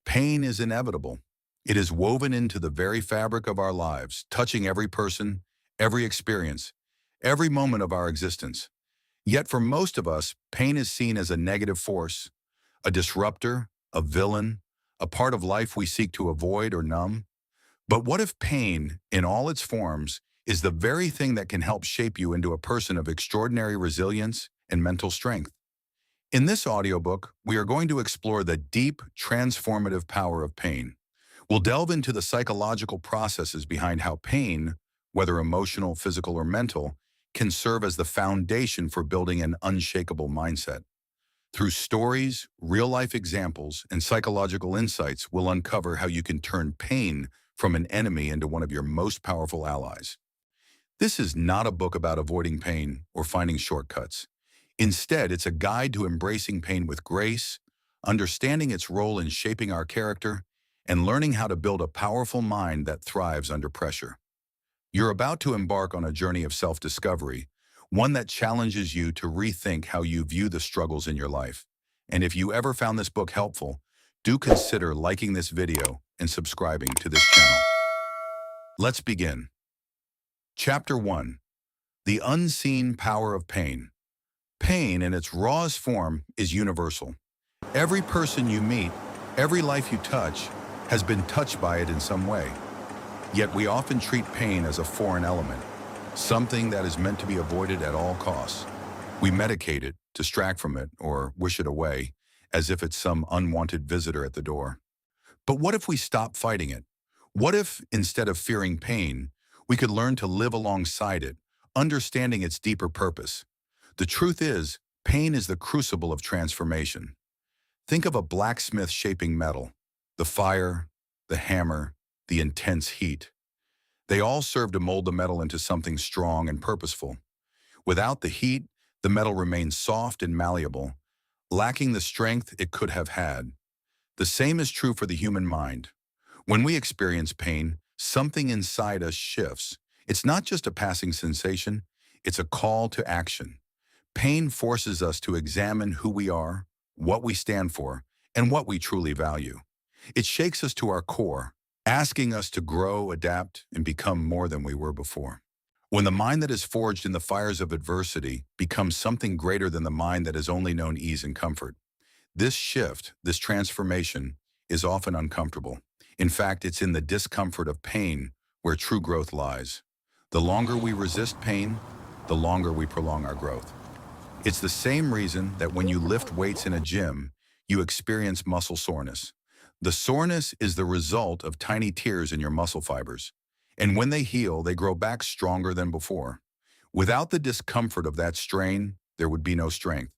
Pain is inevitable. It is woven into the very fabric of our lives, touching every person, every experience, every moment of our existence. Yet for most of us, pain is seen as a negative force, a disruptor, a villain, a part of life we seek to avoid or numb. But what if pain, in all its forms, is the very thing that can help shape you into a person of extraordinary resilience and mental strength? In this audiobook, we are going to explore the deep, transformative power of pain. We'll delve into the psychological processes behind how pain, whether emotional, physical, or mental, can serve as the foundation for building an unshakable mindset. Through stories, real-life examples, and psychological insights, we'll uncover how you can turn pain from an enemy into one of your most powerful allies. This is not a book about avoiding pain or finding shortcuts. Instead, it's a guide to embracing pain with grace, understanding its role in shaping our character, and learning how to build a powerful mind that thrives under pressure. You're about to embark on a journey of self-discovery, one that challenges you to rethink how you view the struggles in your life. And if you ever found this book helpful, do consider liking this video and subscribing to this channel. Let's begin. Chapter 1. The Unseen Power of Pain. Pain, in its rawest form, is universal. Every person you meet, every life you touch, has been touched by it in some way. Yet we often treat pain as a foreign element, something that is meant to be avoided at all costs. We medicate it, distract from it, or wish it away, as if it's some unwanted visitor at the door. But what if we stop fighting it? What if, instead of fearing pain, we could learn to live alongside it, understanding its deeper purpose? The truth is, pain is the crucible of transformation. Think of a blacksmith shaping metal, the fire, the hammer, the intense heat. They all serve to mold the metal into something strong and purposeful. Without the heat, the metal remains soft and malleable, lacking the strength it could have had. The same is true for the human mind. When we experience pain, something inside us shifts. It's not just a passing sensation, it's a call to action. Pain forces us to examine who we are, what we stand for, and what we truly value. It shakes us to our core, asking us to grow, adapt, and become more than we were before. When the mind that is forged in the fires of adversity becomes something greater than the mind that has only known ease and comfort, this shift, this transformation, is often uncomfortable. In fact, it's in the discomfort of pain where true growth lies. The longer we resist pain, the longer we prolong our growth. It's the same reason that when you lift weights in a gym, you experience muscle soreness. The soreness is the result of tiny tears in your muscle fibers. And when they heal, they grow back stronger than before. Without the discomfort of that strain, there would be no strength.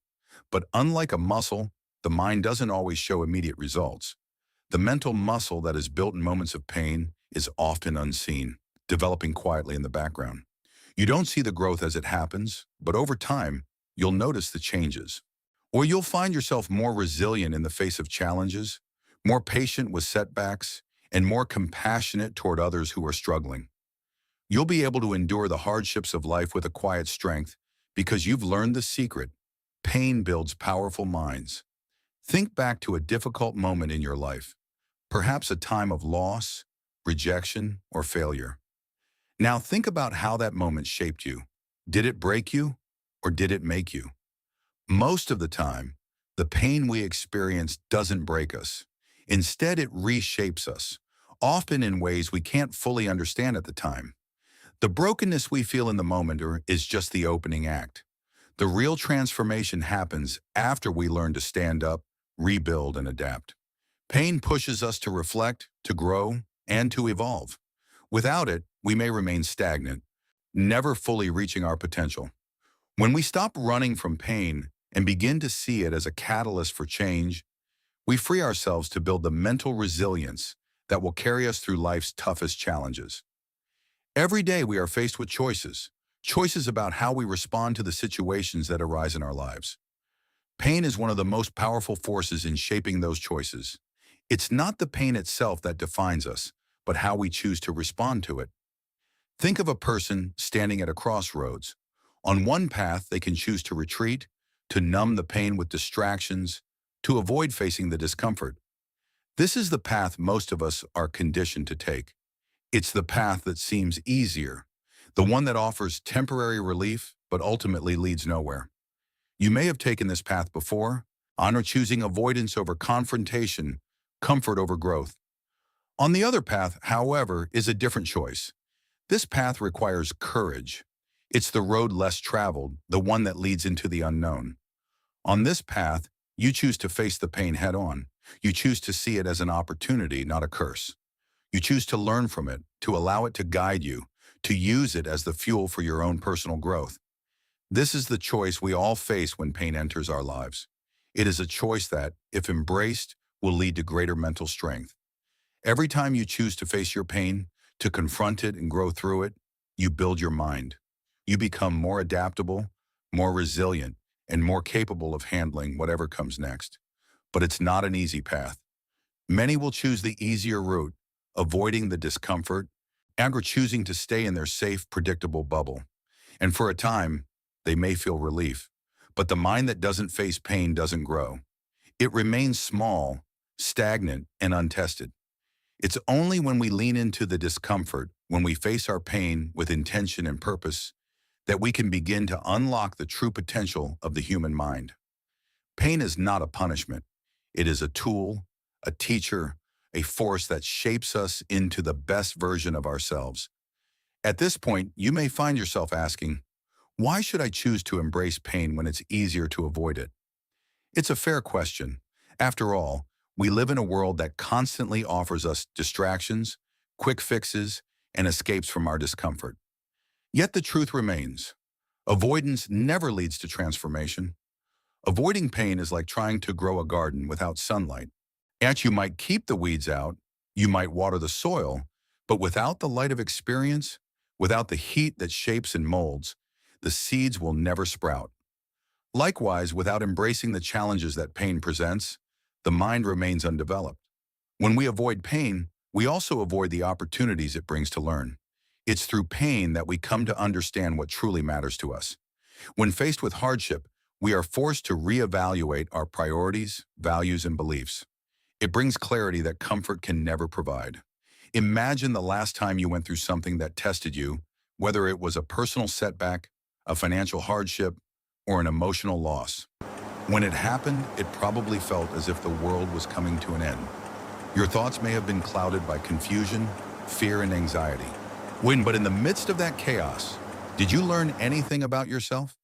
But unlike a muscle, the mind doesn't always show immediate results. The mental muscle that is built in moments of pain is often unseen, developing quietly in the background. You don't see the growth as it happens, but over time, you'll notice the changes. Or you'll find yourself more resilient in the face of challenges, more patient with setbacks, and more compassionate toward others who are struggling. You'll be able to endure the hardships of life with a quiet strength because you've learned the secret. Pain builds powerful minds. Think back to a difficult moment in your life, perhaps a time of loss, rejection, or failure. Now think about how that moment shaped you. Did it break you, or did it make you? Most of the time, the pain we experience doesn't break us. Instead, it reshapes us, often in ways we can't fully understand at the time. The brokenness we feel in the moment is just the opening act. The real transformation happens after we learn to stand up, rebuild, and adapt. Pain pushes us to reflect, to grow, and to evolve. Without it, we may remain stagnant, never fully reaching our potential. When we stop running from pain and begin to see it as a catalyst for change, we free ourselves to build the mental resilience that will carry us through life's toughest challenges. Every day we are faced with choices about how we respond to the situations that arise in our lives. Pain is one of the most powerful forces in shaping those choices. It's not the pain itself that defines us, but how we choose to respond to it. Think of a person standing at a crossroads. On one path, they can choose to retreat, to numb the pain with distractions, to avoid facing the discomfort. This is the path most of us are conditioned to take. It's the path that seems easier, the one that offers temporary relief but ultimately leads nowhere. You may have taken this path before, honor choosing avoidance over confrontation, comfort over growth. On the other path, however, is a different choice. This path requires courage. It's the road less traveled, the one that leads into the unknown. On this path, you choose to face the pain head on. You choose to see it as an opportunity, not a curse. You choose to learn from it, to allow it to guide you, to use it as the fuel for your own personal growth. This is the choice we all face when pain enters our lives. It is a choice that, if embraced, will lead to greater mental strength. Every time you choose to face your pain, to confront it and grow through it, you build your mind. You become more adaptable, more resilient, and more capable of handling whatever comes next. But it's not an easy path. Many will choose the easier route, avoiding the discomfort, and choosing to stay in their safe, predictable bubble. And for a time, they may feel relief. But the mind that doesn't face pain doesn't grow. It remains small, stagnant, and untested. It's only when we lean into the discomfort, when we face our pain with intention and purpose, that we can begin to unlock the true potential of the human mind. Pain is not a punishment. It is a tool, a teacher, a force that shapes us into the best version of ourselves. At this point, you may find yourself asking, why should I choose to embrace pain when it's easier to avoid it? It's a fair question. After all, we live in a world that constantly offers us distractions, quick fixes, and escapes from our discomfort. Yet the truth remains. Avoidance never leads to transformation. Avoiding pain is like trying to grow a garden without sunlight. And you might keep the weeds out, you might water the soil, but without the light of experience, without the heat that shapes and molds, the seeds will never sprout. Likewise, without embracing the challenges that pain presents, the mind remains undeveloped. When we avoid pain, we also avoid the opportunities it brings to learn. It's through pain that we come to understand what truly matters to us. When faced with hardship, we are forced to reevaluate our priorities, values, and beliefs. It brings clarity that comfort can never provide. Imagine the last time you went through something that tested you, whether it was a personal setback, a financial hardship, or an emotional loss. When it happened, it probably felt as if the world was coming to an end. Your thoughts may have been clouded by confusion, fear, and anxiety. But in the midst of that chaos, did you learn anything about yourself?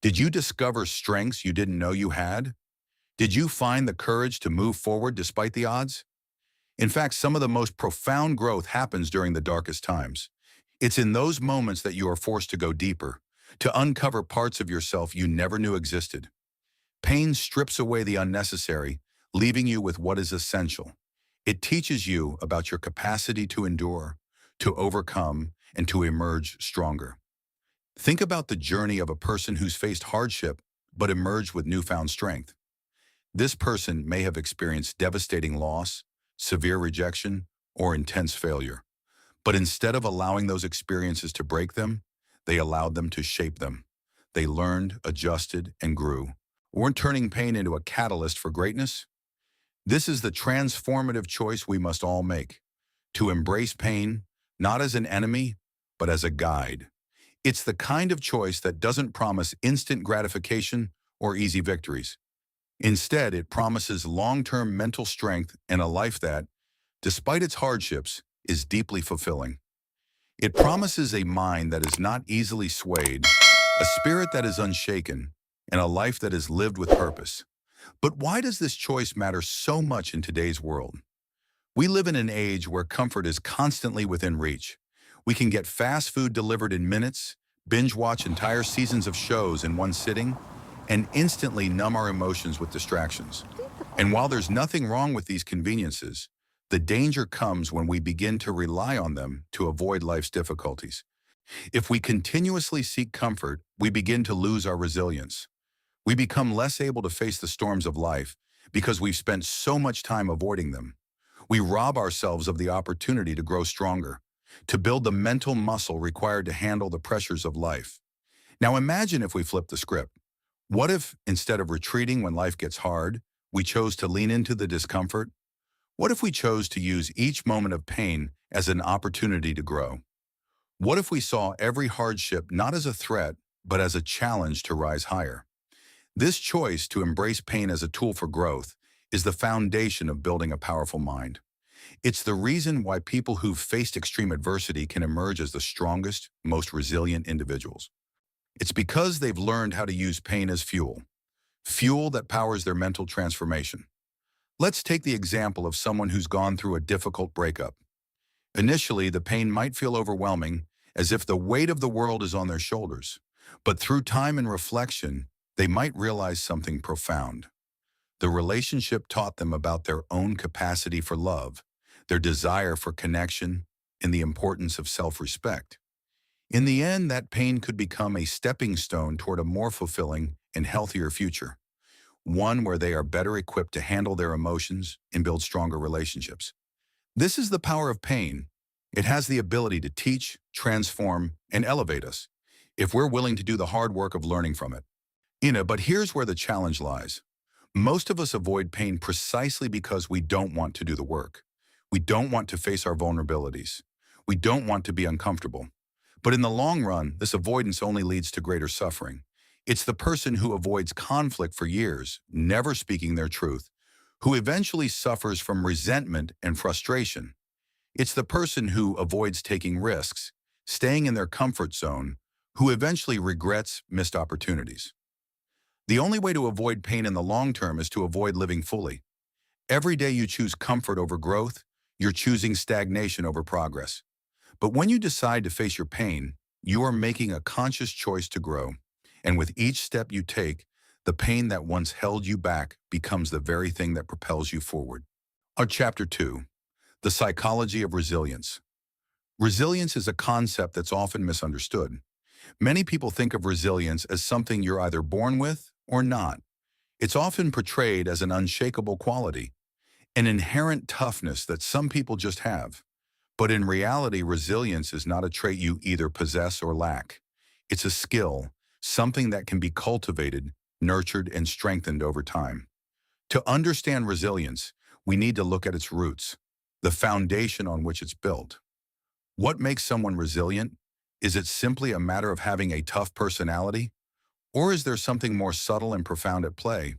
Did you discover strengths you didn't know you had? Did you find the courage to move forward despite the odds? In fact, some of the most profound growth happens during the darkest times. It's in those moments that you are forced to go deeper, to uncover parts of yourself you never knew existed. Pain strips away the unnecessary, leaving you with what is essential. It teaches you about your capacity to endure, to overcome, and to emerge stronger. Think about the journey of a person who's faced hardship but emerged with newfound strength. This person may have experienced devastating loss, severe rejection, or intense failure. But instead of allowing those experiences to break them, they allowed them to shape them. They learned, adjusted, and grew. Weren't turning pain into a catalyst for greatness? This is the transformative choice we must all make. To embrace pain, not as an enemy, but as a guide. It's the kind of choice that doesn't promise instant gratification or easy victories. Instead, it promises long-term mental strength and a life that, despite its hardships, is deeply fulfilling. It promises a mind that is not easily swayed, a spirit that is unshaken, and a life that is lived with purpose. But why does this choice matter so much in today's world? We live in an age where comfort is constantly within reach. We can get fast food delivered in minutes, binge watch entire seasons of shows in one sitting, and instantly numb our emotions with distractions. And while there's nothing wrong with these conveniences, the danger comes when we begin to rely on them to avoid life's difficulties. If we continuously seek comfort, we begin to lose our resilience. We become less able to face the storms of life because we've spent so much time avoiding them. We rob ourselves of the opportunity to grow stronger, to build the mental muscle required to handle the pressures of life. Now imagine if we flip the script. What if, instead of retreating when life gets hard, we chose to lean into the discomfort? What if we chose to use each moment of pain as an opportunity to grow? What if we saw every hardship not as a threat, but as a challenge to rise higher? This choice to embrace pain as a tool for growth is the foundation of building a powerful mind. It's the reason why people who've faced extreme adversity can emerge as the strongest, most resilient individuals. It's because they've learned how to use pain as fuel that powers their mental transformation. Let's take the example of someone who's gone through a difficult breakup. Initially, the pain might feel overwhelming, as if the weight of the world is on their shoulders. But through time and reflection, they might realize something profound. The relationship taught them about their own capacity for love, their desire for connection, and the importance of self-respect. In the end, that pain could become a stepping stone toward a more fulfilling and healthier future, one where they are better equipped to handle their emotions and build stronger relationships. This is the power of pain. It has the ability to teach, transform, and elevate us, if we're willing to do the hard work of learning from it. But here's where the challenge lies. Most of us avoid pain precisely because we don't want to do the work. We don't want to face our vulnerabilities. We don't want to be uncomfortable. But in the long run, this avoidance only leads to greater suffering. It's the person who avoids conflict for years, never speaking their truth, who eventually suffers from resentment and frustration. It's the person who avoids taking risks, staying in their comfort zone, who eventually regrets missed opportunities. The only way to avoid pain in the long term is to avoid living fully. Every day you choose comfort over growth, you're choosing stagnation over progress. But when you decide to face your pain, you are making a conscious choice to grow. And with each step you take, the pain that once held you back becomes the very thing that propels you forward. Our Chapter 2, The Psychology of Resilience. Resilience is a concept that's often misunderstood. Many people think of resilience as something you're either born with or not. It's often portrayed as an unshakable quality, an inherent toughness that some people just have. But in reality, resilience is not a trait you either possess or lack. It's a skill, something that can be cultivated, nurtured, and strengthened over time. To understand resilience, we need to look at its roots, the foundation on which it's built. What makes someone resilient? Is it simply a matter of having a tough personality? Or is there something more subtle and profound at play?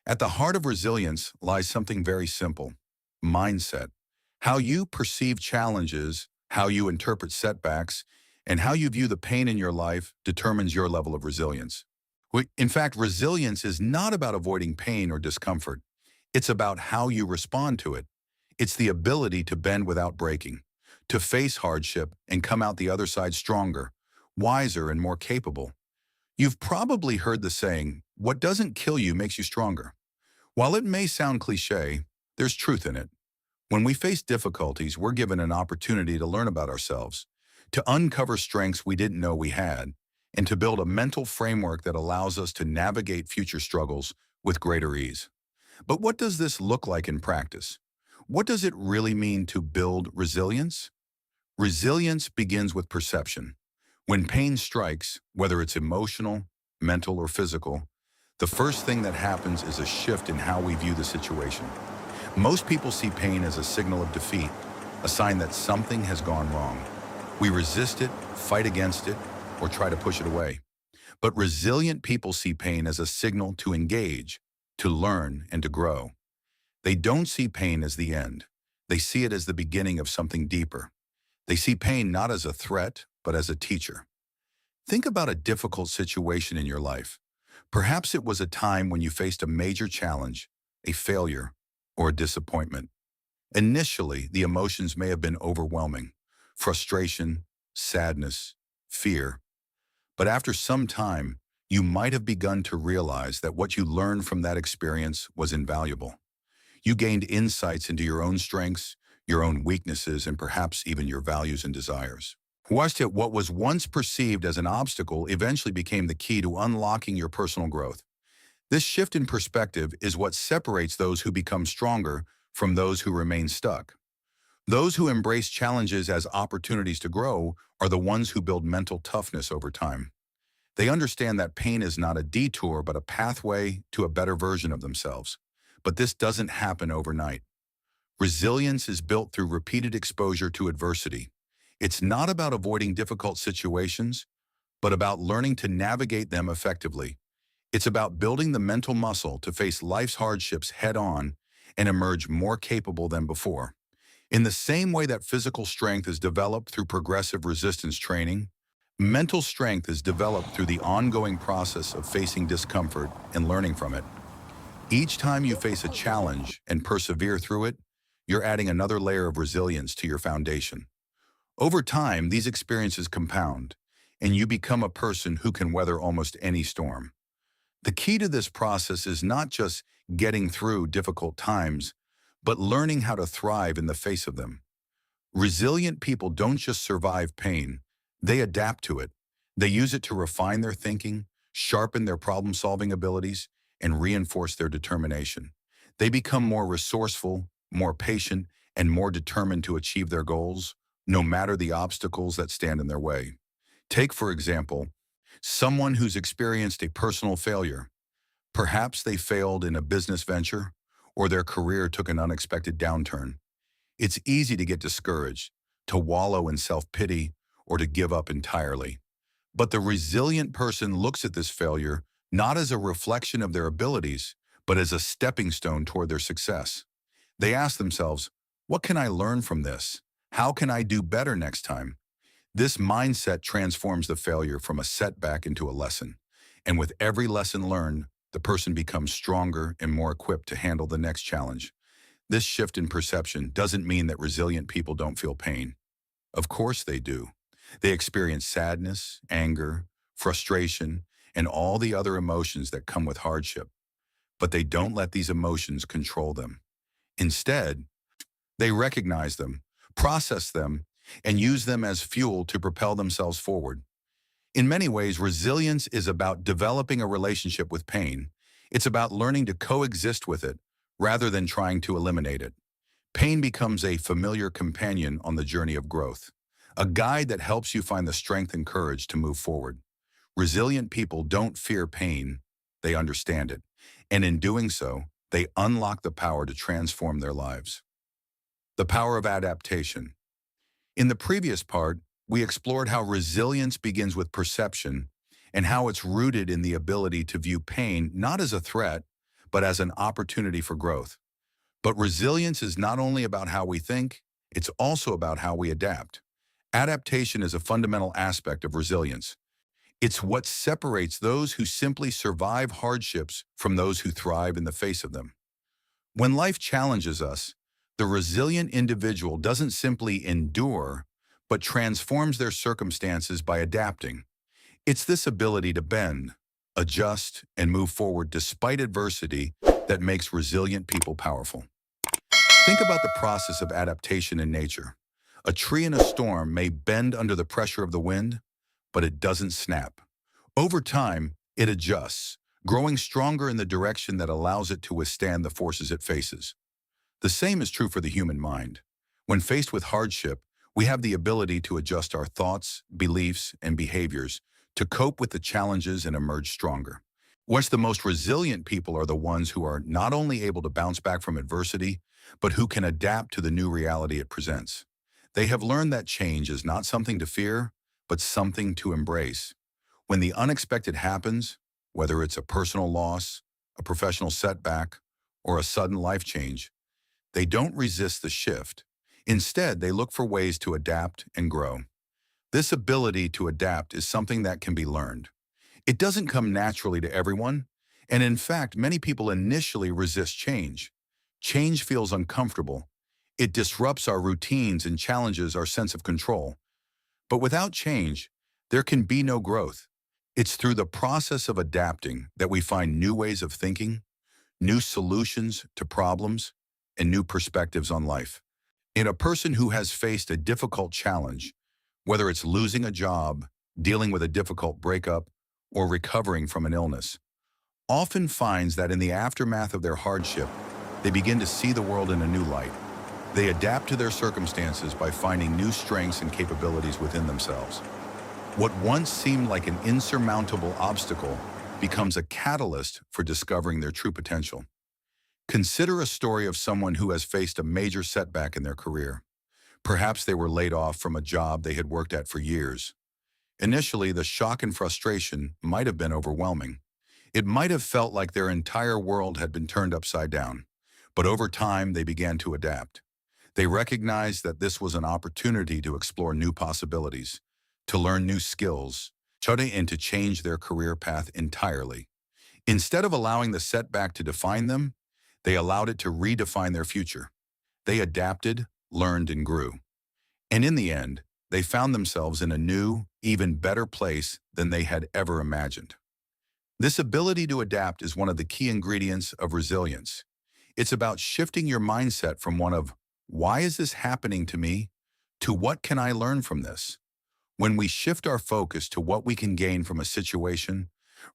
At the heart of resilience lies something very simple: mindset. How you perceive challenges, how you interpret setbacks, and how you view the pain in your life determines your level of resilience. In fact, resilience is not about avoiding pain or discomfort. It's about how you respond to it. It's the ability to bend without breaking, to face hardship and come out the other side stronger, wiser, and more capable. You've probably heard the saying, "What doesn't kill you makes you stronger." While it may sound cliché, there's truth in it. When we face difficulties, we're given an opportunity to learn about ourselves, to uncover strengths we didn't know we had, and to build a mental framework that allows us to navigate future struggles with greater ease. But what does this look like in practice? What does it really mean to build resilience? Resilience begins with perception. When pain strikes, whether it's emotional, mental, or physical, the first thing that happens is a shift in how we view the situation. Most people see pain as a signal of defeat, a sign that something has gone wrong. We resist it, fight against it, or try to push it away. But resilient people see pain as a signal to engage, to learn, and to grow. They don't see pain as the end. They see it as the beginning of something deeper. They see pain not as a threat, but as a teacher. Think about a difficult situation in your life. Perhaps it was a time when you faced a major challenge, a failure, or a disappointment. Initially, the emotions may have been overwhelming: frustration, sadness, fear. But after some time, you might have begun to realize that what you learned from that experience was invaluable. You gained insights into your own strengths, your own weaknesses, and perhaps even your values and desires. Watched it, what was once perceived as an obstacle eventually became the key to unlocking your personal growth. This shift in perspective is what separates those who become stronger from those who remain stuck. Those who embrace challenges as opportunities to grow are the ones who build mental toughness over time. They understand that pain is not a detour but a pathway to a better version of themselves. But this doesn't happen overnight. Resilience is built through repeated exposure to adversity. It's not about avoiding difficult situations, but about learning to navigate them effectively. It's about building the mental muscle to face life's hardships head-on and emerge more capable than before. In the same way that physical strength is developed through progressive resistance training, mental strength is developed through the ongoing process of facing discomfort and learning from it. Each time you face a challenge and persevere through it, you're adding another layer of resilience to your foundation. Over time, these experiences compound, and you become a person who can weather almost any storm. The key to this process is not just getting through difficult times, but learning how to thrive in the face of them. Resilient people don't just survive pain, they adapt to it. They use it to refine their thinking, sharpen their problem-solving abilities, and reinforce their determination. They become more resourceful, more patient, and more determined to achieve their goals, no matter the obstacles that stand in their way. Take, for example, someone who's experienced a personal failure. Perhaps they failed in a business venture, or their career took an unexpected downturn. It's easy to get discouraged, to wallow in self-pity, or to give up entirely. But the resilient person looks at this failure not as a reflection of their abilities, but as a stepping stone toward their success. They ask themselves, what can I learn from this? How can I do better next time? This mindset transforms the failure from a setback into a lesson. And with every lesson learned, the person becomes stronger and more equipped to handle the next challenge. This shift in perception doesn't mean that resilient people don't feel pain. Of course they do. They experience sadness, anger, frustration, and all the other emotions that come with hardship. But they don't let these emotions control them. Instead, they recognize them, process them, and use them as fuel to propel themselves forward. In many ways, resilience is about developing a relationship with pain. It's about learning to coexist with it rather than trying to eliminate it. Pain becomes a familiar companion on the journey of growth, a guide that helps you find the strength and courage to move forward. Resilient people don't fear pain, they understand it. And in doing so, they unlock the power to transform their lives. The power of adaptation. In the previous part, we explored how resilience begins with perception and how it's rooted in the ability to view pain not as a threat, but as an opportunity for growth. But resilience is not only about how we think, it's also about how we adapt. Adaptation is a fundamental aspect of resilience. It's what separates those who simply survive hardships from those who thrive in the face of them. When life challenges us, the resilient individual doesn't simply endure, but transforms their circumstances by adapting. It's this ability to bend, adjust, and move forward despite adversity that makes resilient people powerful. Think about the process of adaptation in nature. A tree in a storm may bend under the pressure of the wind, but it doesn't snap. Over time, it adjusts, growing stronger in the direction that allows it to withstand the forces it faces. The same is true for the human mind. When faced with hardship, we have the ability to adjust our thoughts, beliefs, and behaviors to cope with the challenges and emerge stronger. What's the most resilient people are the ones who are not only able to bounce back from adversity, but who can adapt to the new reality it presents. They have learned that change is not something to fear, but something to embrace. When the unexpected happens, whether it's a personal loss, a professional setback, or a sudden life change, they don't resist the shift. Instead, they look for ways to adapt and grow. This ability to adapt is something that can be learned. It doesn't come naturally to everyone, and in fact, many people initially resist change. Change feels uncomfortable. It disrupts our routines and challenges our sense of control. But without change, there can be no growth. It's through the process of adapting that we find new ways of thinking, new solutions to problems, and new perspectives on life. In a person who has faced a difficult challenge, whether it's losing a job, dealing with a difficult breakup, or recovering from an illness, often finds that in the aftermath of their hardship, they begin to see the world in a new light. They adapt to their circumstances by finding new strengths and capabilities within themselves. What once seemed like an insurmountable obstacle becomes a catalyst for discovering their true potential. Consider a story of someone who has faced a major setback in their career. Perhaps they were laid off from a job they had worked at for years. Initially, the shock and frustration might have been overwhelming. It might have felt like their entire world had been turned upside down. But over time, they began to adapt. They recognized that this was an opportunity to explore new possibilities, to learn new skills, and to change their career path entirely. Instead of allowing the setback to define them, they allowed it to redefine their future. They adapted, learned, and grew. And in the end, they found themselves in a new, even better place than they had ever imagined. This ability to adapt is one of the key ingredients of resilience. It's about shifting your mindset from one of, "Why is this happening to me?" to "What can I learn from this?" When we shift our focus to what we can gain from a situation,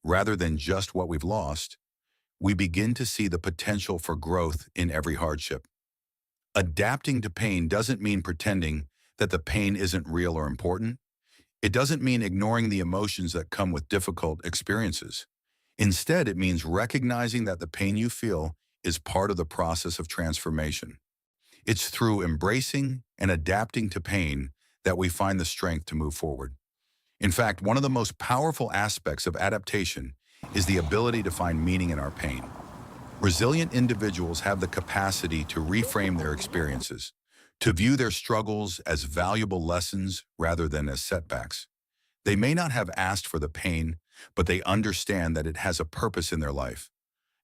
rather than just what we've lost, we begin to see the potential for growth in every hardship. Adapting to pain doesn't mean pretending that the pain isn't real or important. It doesn't mean ignoring the emotions that come with difficult experiences. Instead, it means recognizing that the pain you feel is part of the process of transformation. It's through embracing and adapting to pain that we find the strength to move forward. In fact, one of the most powerful aspects of adaptation is the ability to find meaning in our pain. Resilient individuals have the capacity to reframe their experiences, to view their struggles as valuable lessons rather than as setbacks. They may not have asked for the pain, but they understand that it has a purpose in their life,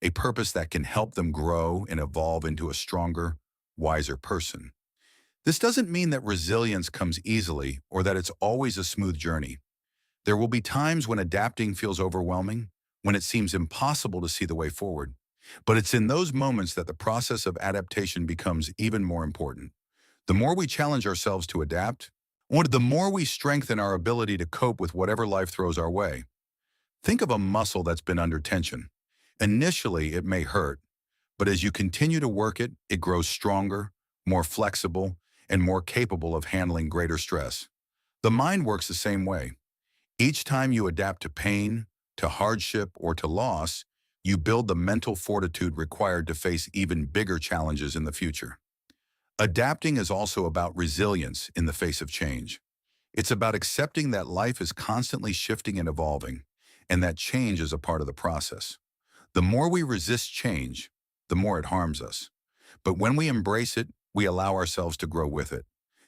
a purpose that can help them grow and evolve into a stronger, wiser person. This doesn't mean that resilience comes easily or that it's always a smooth journey. There will be times when adapting feels overwhelming, when it seems impossible to see the way forward. But it's in those moments that the process of adaptation becomes even more important. The more we challenge ourselves to adapt, the more we strengthen our ability to cope with whatever life throws our way. Think of a muscle that's been under tension. Initially, it may hurt, but as you continue to work it, it grows stronger, more flexible, and more capable of handling greater stress. The mind works the same way. Each time you adapt to pain, to hardship, or to loss, you build the mental fortitude required to face even bigger challenges in the future. Adapting is also about resilience in the face of change. It's about accepting that life is constantly shifting and evolving, and that change is a part of the process. The more we resist change, the more it harms us. But when we embrace it, we allow ourselves to grow with it.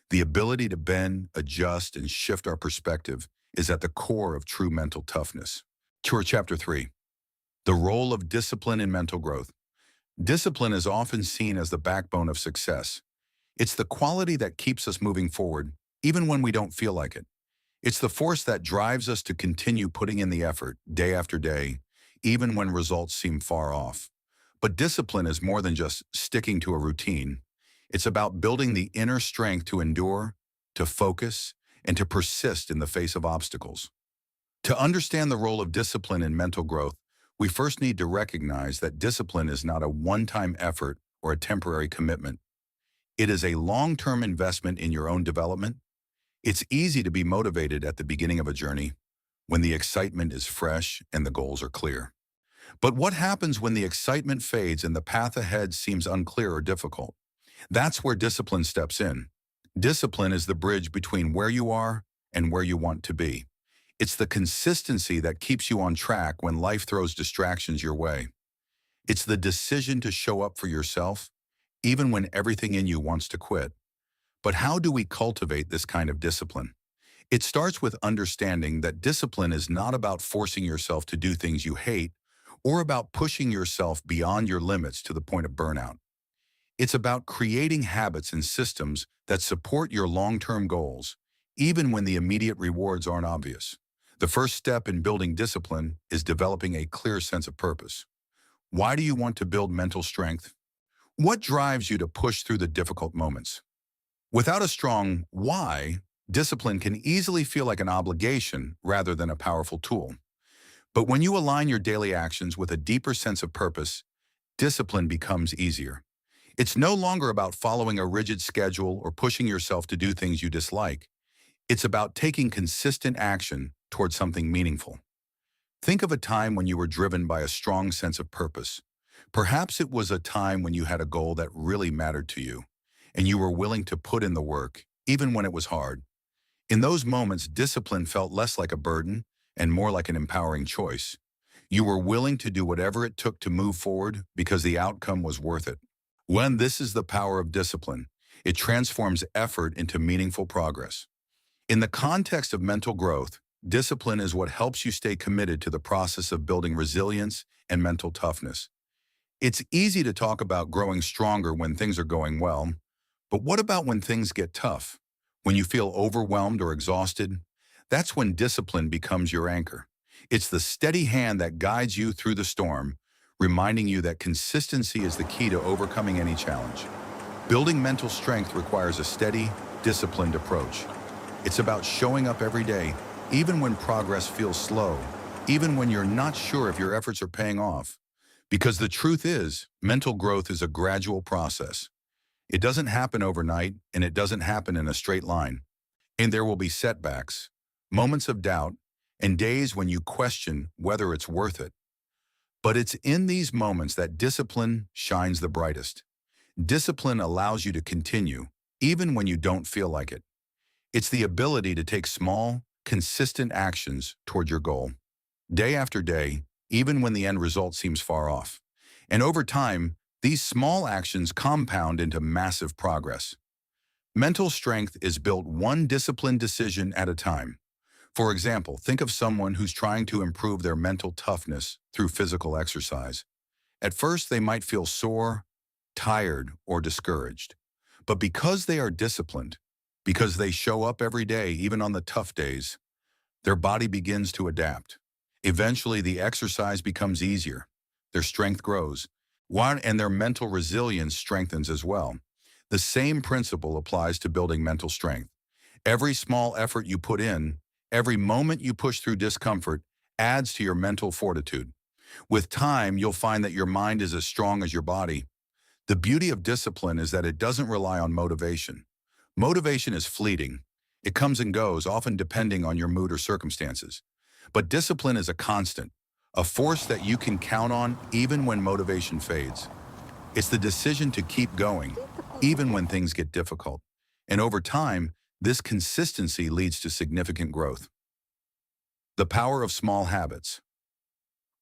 The ability to bend, adjust, and shift our perspective is at the core of true mental toughness. Tour Chapter 3. The role of discipline in mental growth. Discipline is often seen as the backbone of success. It's the quality that keeps us moving forward, even when we don't feel like it. It's the force that drives us to continue putting in the effort, day after day, even when results seem far off. But discipline is more than just sticking to a routine. It's about building the inner strength to endure, to focus, and to persist in the face of obstacles. To understand the role of discipline in mental growth, we first need to recognize that discipline is not a one-time effort or a temporary commitment. It is a long-term investment in your own development. It's easy to be motivated at the beginning of a journey, when the excitement is fresh and the goals are clear. But what happens when the excitement fades and the path ahead seems unclear or difficult? That's where discipline steps in. Discipline is the bridge between where you are and where you want to be. It's the consistency that keeps you on track when life throws distractions your way. It's the decision to show up for yourself, even when everything in you wants to quit. But how do we cultivate this kind of discipline? It starts with understanding that discipline is not about forcing yourself to do things you hate or about pushing yourself beyond your limits to the point of burnout. It's about creating habits and systems that support your long-term goals, even when the immediate rewards aren't obvious. The first step in building discipline is developing a clear sense of purpose. Why do you want to build mental strength? What drives you to push through the difficult moments? Without a strong why, discipline can easily feel like an obligation rather than a powerful tool. But when you align your daily actions with a deeper sense of purpose, discipline becomes easier. It's no longer about following a rigid schedule or pushing yourself to do things you dislike. It's about taking consistent action towards something meaningful. Think of a time when you were driven by a strong sense of purpose. Perhaps it was a time when you had a goal that really mattered to you, and you were willing to put in the work, even when it was hard. In those moments, discipline felt less like a burden and more like an empowering choice. You were willing to do whatever it took to move forward because the outcome was worth it. When this is the power of discipline, it transforms effort into meaningful progress. In the context of mental growth, discipline is what helps you stay committed to the process of building resilience and mental toughness. It's easy to talk about growing stronger when things are going well, but what about when things get tough? When you feel overwhelmed or exhausted? That's when discipline becomes your anchor. It's the steady hand that guides you through the storm, reminding you that consistency is the key to overcoming any challenge. Building mental strength requires a steady, disciplined approach. It's about showing up every day, even when progress feels slow, even when you're not sure if your efforts are paying off. Because the truth is, mental growth is a gradual process. It doesn't happen overnight, and it doesn't happen in a straight line. And there will be setbacks, moments of doubt, and days when you question whether it's worth it. But it's in these moments that discipline shines the brightest. Discipline allows you to continue, even when you don't feel like it. It's the ability to take small, consistent actions toward your goal, day after day, even when the end result seems far off. And over time, these small actions compound into massive progress. Mental strength is built one disciplined decision at a time. For example, think of someone who's trying to improve their mental toughness through physical exercise. At first, they might feel sore, tired, or discouraged. But because they are disciplined, because they show up every day, even on the tough days, their body begins to adapt. Eventually, the exercise becomes easier. Their strength grows, and their mental resilience strengthens as well. The same principle applies to building mental strength. Every small effort you put in, every moment you push through discomfort, adds to your mental fortitude. With time, you'll find that your mind is as strong as your body. The beauty of discipline is that it doesn't rely on motivation. Motivation is fleeting. It comes and goes, often depending on your mood or circumstances. But discipline is a constant, a force that you can count on even when motivation fades. It's the decision to keep going, even when things get difficult. And over time, this consistency leads to significant growth. The power of small habits.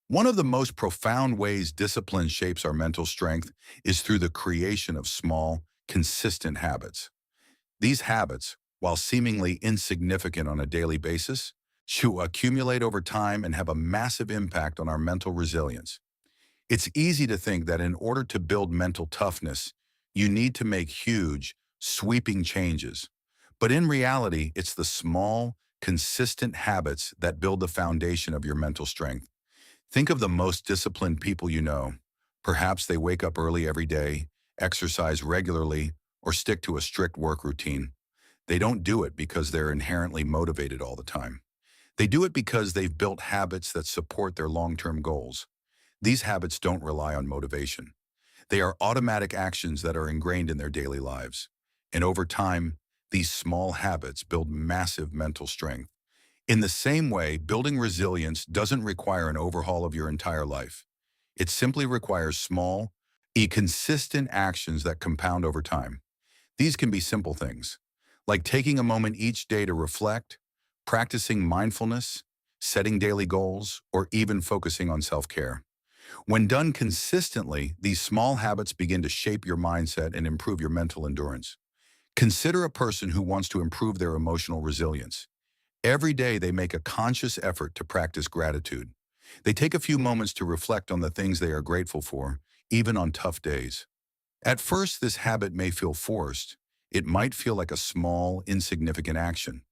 One of the most profound ways discipline shapes our mental strength is through the creation of small, consistent habits. These habits, while seemingly insignificant on a daily basis, should accumulate over time and have a massive impact on our mental resilience. It's easy to think that in order to build mental toughness, you need to make huge, sweeping changes. But in reality, it's the small, consistent habits that build the foundation of your mental strength. Think of the most disciplined people you know. Perhaps they wake up early every day, exercise regularly, or stick to a strict work routine. They don't do it because they're inherently motivated all the time. They do it because they've built habits that support their long-term goals. These habits don't rely on motivation. They are automatic actions that are ingrained in their daily lives. And over time, these small habits build massive mental strength. In the same way, building resilience doesn't require an overhaul of your entire life. It simply requires small, consistent actions that compound over time. These can be simple things, like taking a moment each day to reflect, practicing mindfulness, setting daily goals, or even focusing on self-care. When done consistently, these small habits begin to shape your mindset and improve your mental endurance. Consider a person who wants to improve their emotional resilience. Every day they make a conscious effort to practice gratitude. They take a few moments to reflect on the things they are grateful for, even on tough days. At first, this habit may feel forced. It might feel like a small, insignificant action.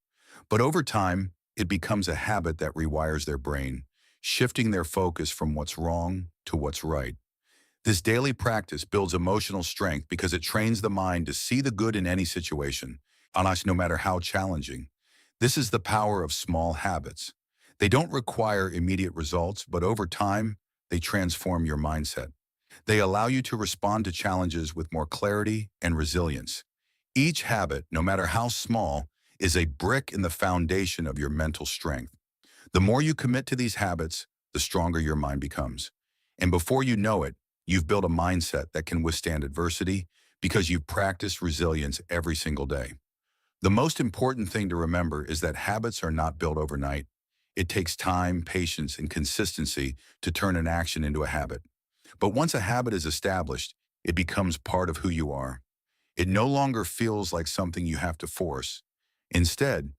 But over time, it becomes a habit that rewires their brain, shifting their focus from what's wrong to what's right. This daily practice builds emotional strength because it trains the mind to see the good in any situation, no matter how challenging. This is the power of small habits. They don't require immediate results, but over time, they transform your mindset. They allow you to respond to challenges with more clarity and resilience. Each habit, no matter how small, is a brick in the foundation of your mental strength. The more you commit to these habits, the stronger your mind becomes. And before you know it, You've built a mindset that can withstand adversity because you've practiced resilience every single day. The most important thing to remember is that habits are not built overnight. It takes time, patience, and consistency to turn an action into a habit. But once a habit is established, it becomes part of who you are. It no longer feels like something you have to force. Instead,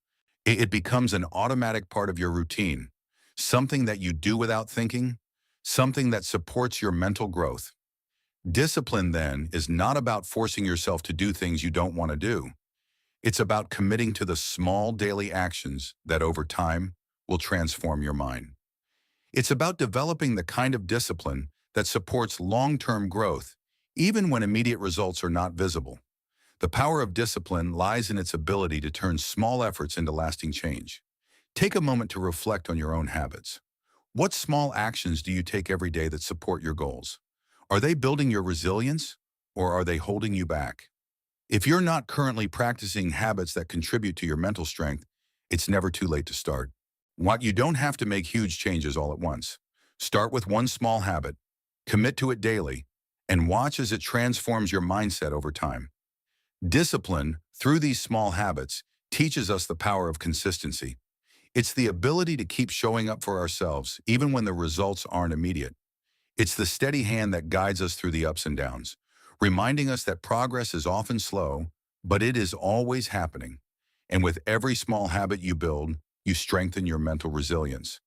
it becomes an automatic part of your routine, something that you do without thinking, something that supports your mental growth. Discipline, then, is not about forcing yourself to do things you don't want to do. It's about committing to the small daily actions that over time will transform your mind. It's about developing the kind of discipline that supports long-term growth, even when immediate results are not visible. The power of discipline lies in its ability to turn small efforts into lasting change. Take a moment to reflect on your own habits. What small actions do you take every day that support your goals? Are they building your resilience, or are they holding you back? If you're not currently practicing habits that contribute to your mental strength, it's never too late to start. You don't have to make huge changes all at once. Start with one small habit, commit to it daily, and watch as it transforms your mindset over time. Discipline, through these small habits, teaches us the power of consistency. It's the ability to keep showing up for ourselves, even when the results aren't immediate. It's the steady hand that guides us through the ups and downs, reminding us that progress is often slow, but it is always happening. And with every small habit you build, you strengthen your mental resilience,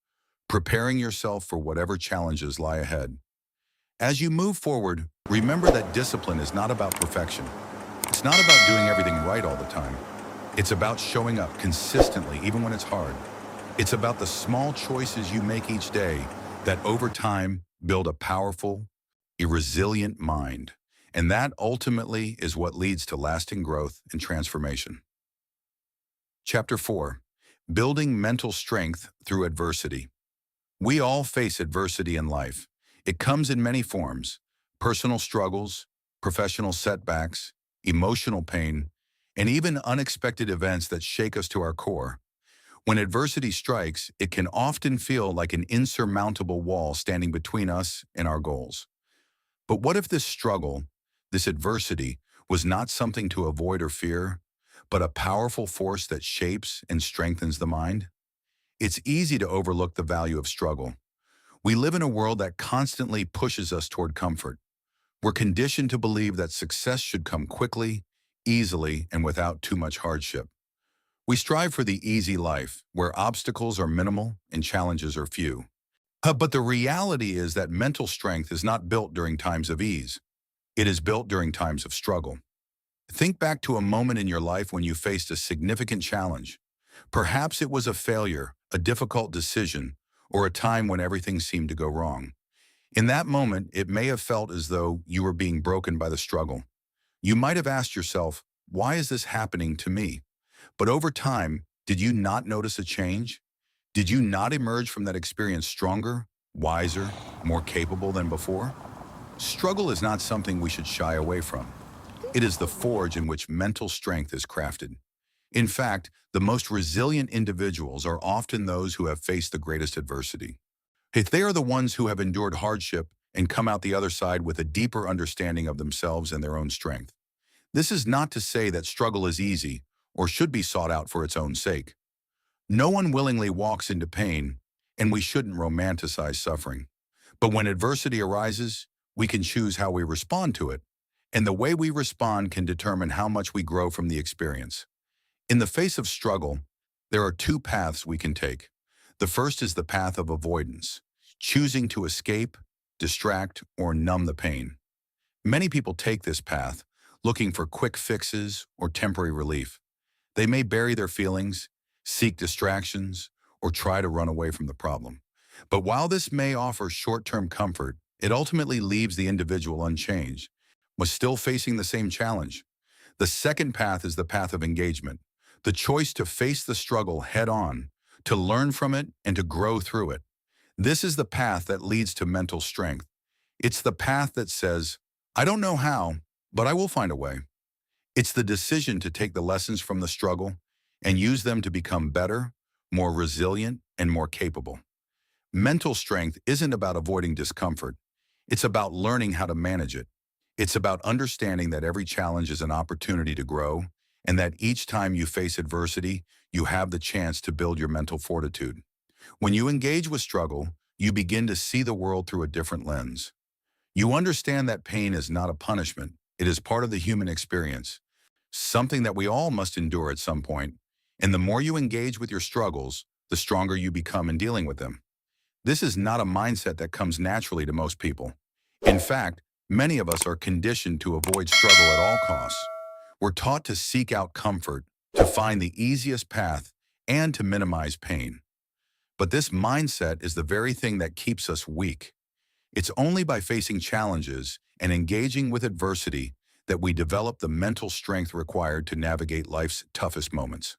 preparing yourself for whatever challenges lie ahead. As you move forward, remember that discipline is not about perfection. It's not about doing everything right all the time. It's about showing up consistently, even when it's hard. It's about the small choices you make each day that over time build a powerful, a resilient mind. And that ultimately is what leads to lasting growth and transformation. Chapter 4. Building Mental Strength Through Adversity. We all face adversity in life. It comes in many forms: personal struggles, professional setbacks, emotional pain, and even unexpected events that shake us to our core. When adversity strikes, it can often feel like an insurmountable wall standing between us and our goals. But what if this struggle, this adversity, was not something to avoid or fear, but a powerful force that shapes and strengthens the mind? It's easy to overlook the value of struggle. We live in a world that constantly pushes us toward comfort. We're conditioned to believe that success should come quickly, easily, and without too much hardship. We strive for the easy life, where obstacles are minimal and challenges are few. But the reality is that mental strength is not built during times of ease. It is built during times of struggle. Think back to a moment in your life when you faced a significant challenge. Perhaps it was a failure, a difficult decision, or a time when everything seemed to go wrong. In that moment, it may have felt as though you were being broken by the struggle. You might have asked yourself, why is this happening to me? But over time, did you not notice a change? Did you not emerge from that experience stronger, wiser, more capable than before? Struggle is not something we should shy away from. It is the forge in which mental strength is crafted. In fact, the most resilient individuals are often those who have faced the greatest adversity. They are the ones who have endured hardship and come out the other side with a deeper understanding of themselves and their own strength. This is not to say that struggle is easy or should be sought out for its own sake. No one willingly walks into pain, and we shouldn't romanticize suffering. But when adversity arises, we can choose how we respond to it, and the way we respond can determine how much we grow from the experience. In the face of struggle, there are two paths we can take. The first is the path of avoidance, choosing to escape, distract, or numb the pain. Many people take this path, looking for quick fixes or temporary relief. They may bury their feelings, seek distractions, or try to run away from the problem. But while this may offer short-term comfort, it ultimately leaves the individual unchanged, was still facing the same challenge. The second path is the path of engagement, the choice to face the struggle head-on, to learn from it, and to grow through it. This is the path that leads to mental strength. It's the path that says, I don't know how, but I will find a way. It's the decision to take the lessons from the struggle and use them to become better, more resilient, and more capable. Mental strength isn't about avoiding discomfort. It's about learning how to manage it. It's about understanding that every challenge is an opportunity to grow, and that each time you face adversity, you have the chance to build your mental fortitude. When you engage with struggle, you begin to see the world through a different lens. You understand that pain is not a punishment. It is part of the human experience, something that we all must endure at some point. And the more you engage with your struggles, the stronger you become in dealing with them. This is not a mindset that comes naturally to most people. In fact, many of us are conditioned to avoid struggle at all costs. We're taught to seek out comfort, to find the easiest path, and to minimize pain. But this mindset is the very thing that keeps us weak. It's only by facing challenges and engaging with adversity that we develop the mental strength required to navigate life's toughest moments.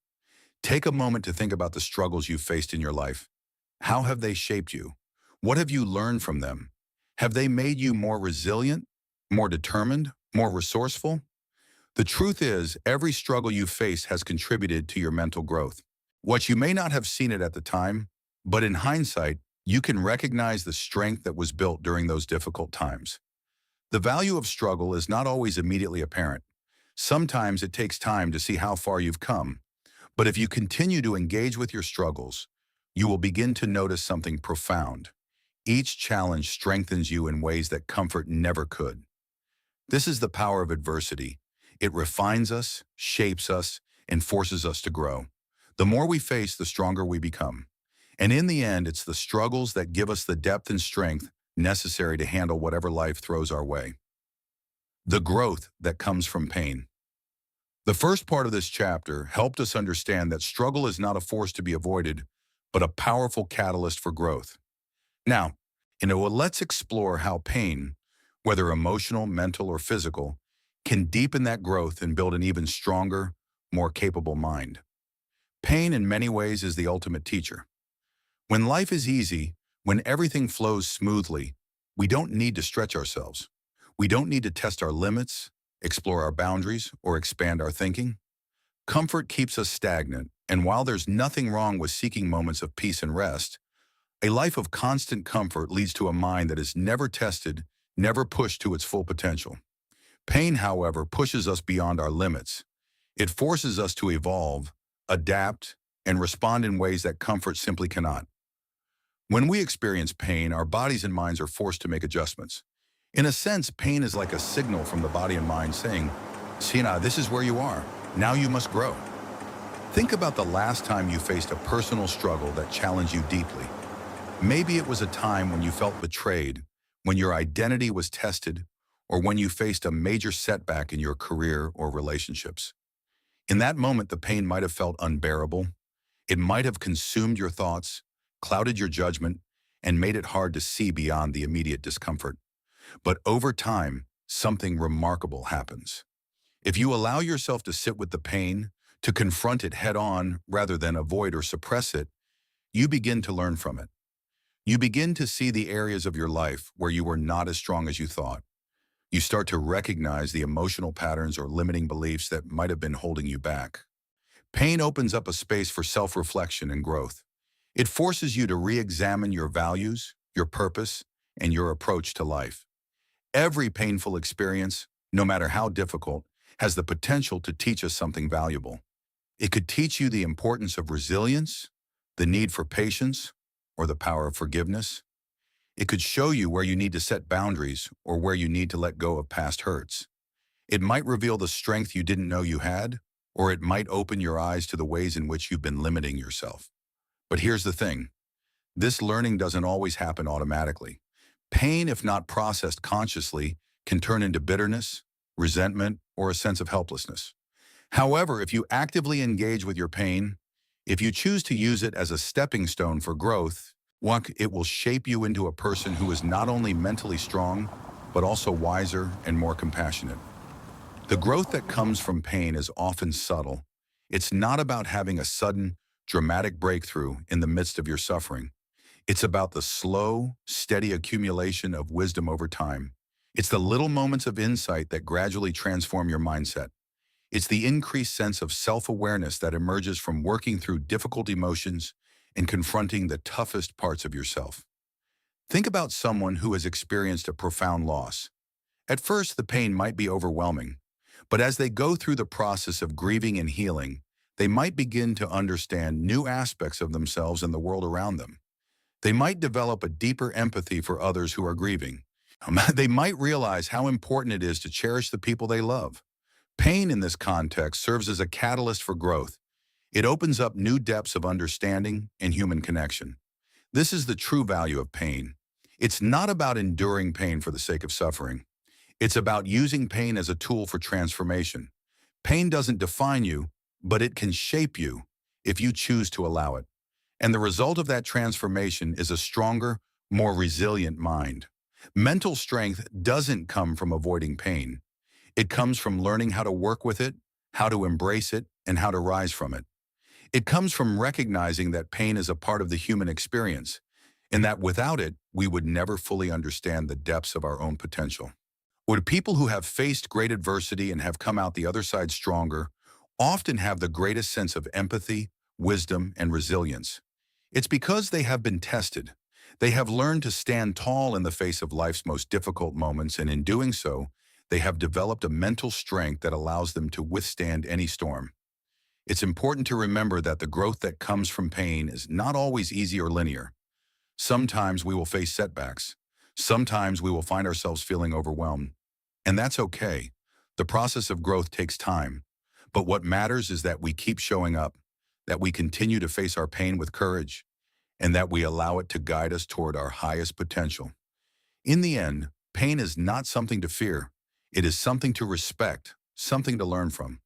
Take a moment to think about the struggles you've faced in your life. How have they shaped you? What have you learned from them? Have they made you more resilient, more determined, more resourceful? The truth is, every struggle you face has contributed to your mental growth. What you may not have seen it at the time, but in hindsight, you can recognize the strength that was built during those difficult times. The value of struggle is not always immediately apparent. Sometimes it takes time to see how far you've come. But if you continue to engage with your struggles, you will begin to notice something profound. Each challenge strengthens you in ways that comfort never could. This is the power of adversity. It refines us, shapes us, and forces us to grow. The more we face, the stronger we become. And in the end, it's the struggles that give us the depth and strength necessary to handle whatever life throws our way. The growth that comes from pain. The first part of this chapter helped us understand that struggle is not a force to be avoided, but a powerful catalyst for growth. Now, let's explore how pain, whether emotional, mental, or physical, can deepen that growth and build an even stronger, more capable mind. Pain in many ways is the ultimate teacher. When life is easy, when everything flows smoothly, we don't need to stretch ourselves. We don't need to test our limits, explore our boundaries, or expand our thinking. Comfort keeps us stagnant, and while there's nothing wrong with seeking moments of peace and rest, a life of constant comfort leads to a mind that is never tested, never pushed to its full potential. Pain, however, pushes us beyond our limits. It forces us to evolve, adapt, and respond in ways that comfort simply cannot. When we experience pain, our bodies and minds are forced to make adjustments. In a sense, pain is like a signal from the body and mind saying, Sina, this is where you are. Now you must grow. Think about the last time you faced a personal struggle that challenged you deeply. Maybe it was a time when you felt betrayed, when your identity was tested, or when you faced a major setback in your career or relationships. In that moment, the pain might have felt unbearable. It might have consumed your thoughts, clouded your judgment, and made it hard to see beyond the immediate discomfort. But over time, something remarkable happens. If you allow yourself to sit with the pain, to confront it head-on rather than avoid or suppress it, you begin to learn from it. You begin to see the areas of your life where you were not as strong as you thought. You start to recognize the emotional patterns or limiting beliefs that might have been holding you back. Pain opens up a space for self-reflection and growth. It forces you to re-examine your values, your purpose, and your approach to life. Every painful experience, no matter how difficult, has the potential to teach us something valuable. It could teach you the importance of resilience, the need for patience, or the power of forgiveness. It could show you where you need to set boundaries or where you need to let go of past hurts. It might reveal the strength you didn't know you had, or it might open your eyes to the ways in which you've been limiting yourself. But here's the thing. This learning doesn't always happen automatically. Pain, if not processed consciously, can turn into bitterness, resentment, or a sense of helplessness. However, if you actively engage with your pain, if you choose to use it as a stepping stone for growth, it will shape you into a person who is not only mentally strong, but also wiser and more compassionate. The growth that comes from pain is often subtle. It's not about having a sudden, dramatic breakthrough in the midst of your suffering. It's about the slow, steady accumulation of wisdom over time. It's the little moments of insight that gradually transform your mindset. It's the increased sense of self-awareness that emerges from working through difficult emotions and confronting the toughest parts of yourself. Think about someone who has experienced a profound loss. At first, the pain might be overwhelming, but as they go through the process of grieving and healing, they might begin to understand new aspects of themselves and the world around them. They might develop a deeper empathy for others who are grieving. They might realize how important it is to cherish the people they love. Pain in this context serves as a catalyst for growth. It opens up new depths of understanding and human connection. This is the true value of pain. It's not about enduring pain for the sake of suffering. It's about using pain as a tool for transformation. Pain doesn't define you, but it can shape you if you choose to allow it. And the result of that transformation is a stronger, more resilient mind. Mental strength doesn't come from avoiding pain. It comes from learning how to work with it, how to embrace it, and how to rise from it. It comes from recognizing that pain is a part of the human experience, and that without it, we would never fully understand the depths of our own potential. Or people who have faced great adversity and have come out the other side stronger often have the greatest sense of empathy, wisdom, and resilience. It's because they have been tested. They have learned to stand tall in the face of life's most difficult moments, and in doing so, they have developed a mental strength that allows them to withstand any storm. It's important to remember that the growth that comes from pain is not always easy or linear. Sometimes we will face setbacks. Sometimes we will find ourselves feeling overwhelmed. And that's okay. The process of growth takes time. But what matters is that we keep showing up, that we continue to face our pain with courage, and that we allow it to guide us toward our highest potential. In the end, pain is not something to fear. It is something to respect, something to learn from.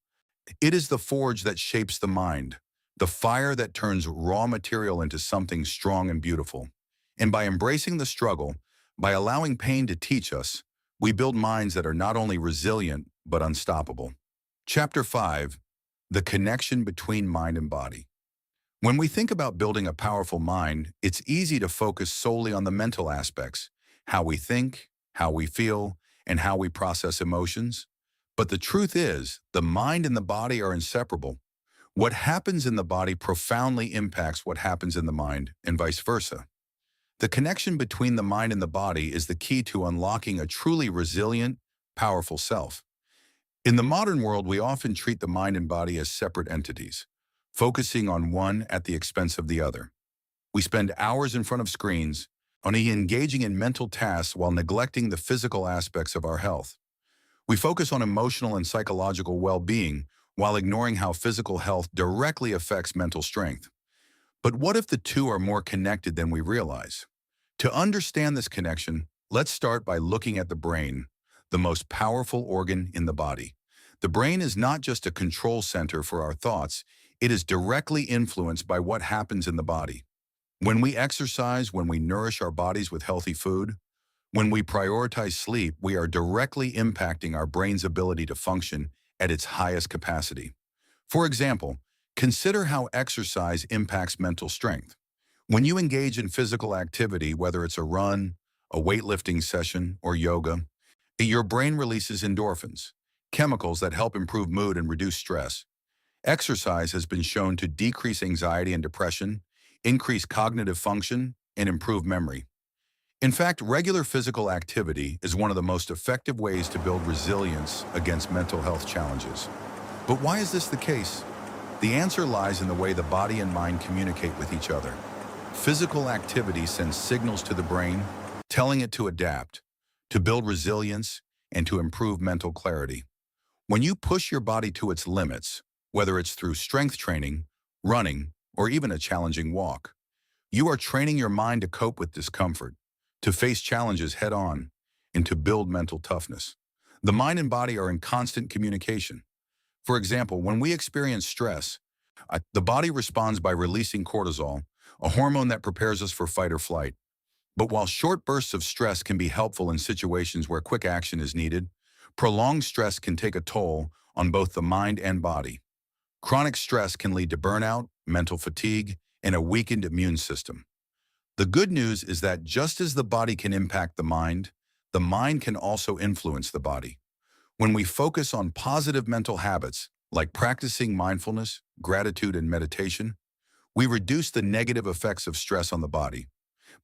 It is the forge that shapes the mind, the fire that turns raw material into something strong and beautiful. And by embracing the struggle, by allowing pain to teach us, we build minds that are not only resilient, but unstoppable. Chapter 5. The connection between mind and body. When we think about building a powerful mind, it's easy to focus solely on the mental aspects, how we think, how we feel, and how we process emotions. But the truth is, the mind and the body are inseparable. What happens in the body profoundly impacts what happens in the mind, and vice versa. The connection between the mind and the body is the key to unlocking a truly resilient, powerful self. In the modern world, we often treat the mind and body as separate entities, focusing on one at the expense of the other. We spend hours in front of screens, only engaging in mental tasks while neglecting the physical aspects of our health. We focus on emotional and psychological well-being while ignoring how physical health directly affects mental strength. But what if the two are more connected than we realize? To understand this connection, let's start by looking at the brain, the most powerful organ in the body. The brain is not just a control center for our thoughts, it is directly influenced by what happens in the body. When we exercise, when we nourish our bodies with healthy food, when we prioritize sleep, we are directly impacting our brain's ability to function at its highest capacity. For example, consider how exercise impacts mental strength. When you engage in physical activity, whether it's a run, a weightlifting session, or yoga, your brain releases endorphins, chemicals that help improve mood and reduce stress. Exercise has been shown to decrease anxiety and depression, increase cognitive function, and improve memory. In fact, regular physical activity is one of the most effective ways to build resilience against mental health challenges. But why is this the case? The answer lies in the way the body and mind communicate with each other. Physical activity sends signals to the brain, telling it to adapt, to build resilience, and to improve mental clarity. When you push your body to its limits, whether it's through strength training, running, or even a challenging walk, you are training your mind to cope with discomfort, to face challenges head-on, and to build mental toughness. The mind and body are in constant communication. For example, when we experience stress, the body responds by releasing cortisol, a hormone that prepares us for fight or flight. But while short bursts of stress can be helpful in situations where quick action is needed, prolonged stress can take a toll on both the mind and body. Chronic stress can lead to burnout, mental fatigue, and a weakened immune system. The good news is that just as the body can impact the mind can also influence the body. When we focus on positive mental habits, like practicing mindfulness, gratitude, and meditation, we reduce the negative effects of stress on the body.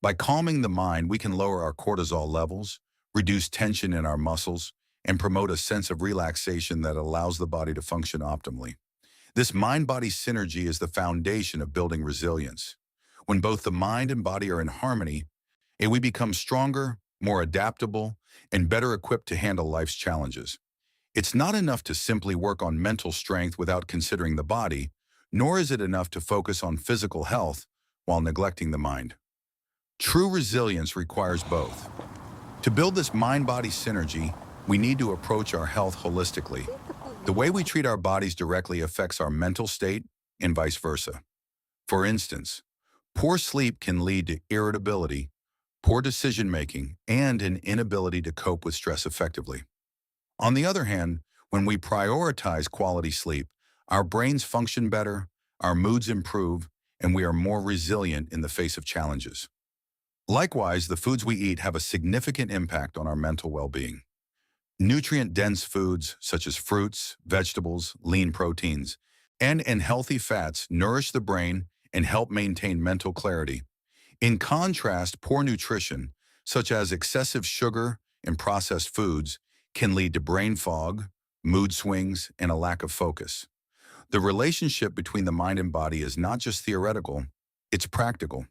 By calming the mind, we can lower our cortisol levels, reduce tension in our muscles, and promote a sense of relaxation that allows the body to function optimally. This mind-body synergy is the foundation of building resilience. When both the mind and body are in harmony, we become stronger, more adaptable, and better equipped to handle life's challenges. It's not enough to simply work on mental strength without considering the body, nor is it enough to focus on physical health while neglecting the mind. True resilience requires both. To build this mind-body synergy, we need to approach our health holistically. The way we treat our bodies directly affects our mental state and vice versa. For instance, poor sleep can lead to irritability, poor decision-making, and an inability to cope with stress effectively. On the other hand, when we prioritize quality sleep, our brains function better, our moods improve, and we are more resilient in the face of challenges. Likewise, the foods we eat have a significant impact on our mental well-being. Nutrient-dense foods such as fruits, vegetables, lean proteins, and healthy fats nourish the brain and help maintain mental clarity. In contrast, poor nutrition, such as excessive sugar and processed foods, can lead to brain fog, mood swings, and a lack of focus. The relationship between the mind and body is not just theoretical, it's practical.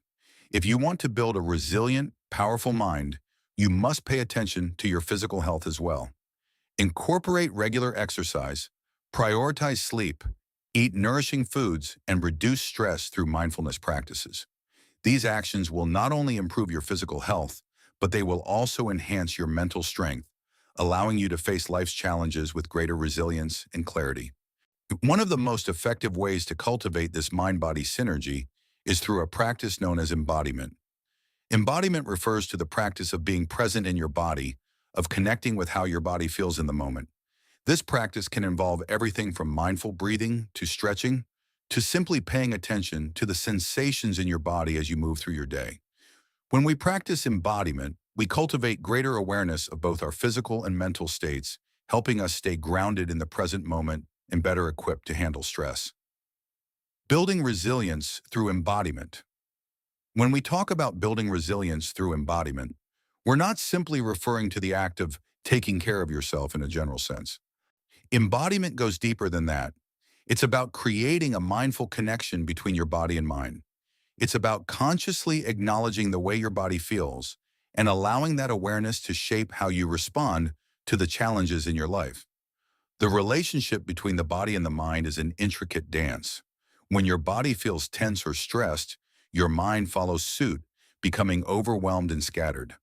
If you want to build a resilient, powerful mind, you must pay attention to your physical health as well. Incorporate regular exercise, prioritize sleep, eat nourishing foods, and reduce stress through mindfulness practices. These actions will not only improve your physical health, but they will also enhance your mental strength, allowing you to face life's challenges with greater resilience and clarity. One of the most effective ways to cultivate this mind-body synergy is through a practice known as embodiment. Embodiment refers to the practice of being present in your body, of connecting with how your body feels in the moment. This practice can involve everything from mindful breathing to stretching, to simply paying attention to the sensations in your body as you move through your day. When we practice embodiment, we cultivate greater awareness of both our physical and mental states, helping us stay grounded in the present moment and better equipped to handle stress. Building resilience through embodiment. When we talk about building resilience through embodiment, we're not simply referring to the act of taking care of yourself in a general sense. Embodiment goes deeper than that. It's about creating a mindful connection between your body and mind. It's about consciously acknowledging the way your body feels and allowing that awareness to shape how you respond to the challenges in your life. The relationship between the body and the mind is an intricate dance. When your body feels tense or stressed, your mind follows suit, becoming overwhelmed and scattered.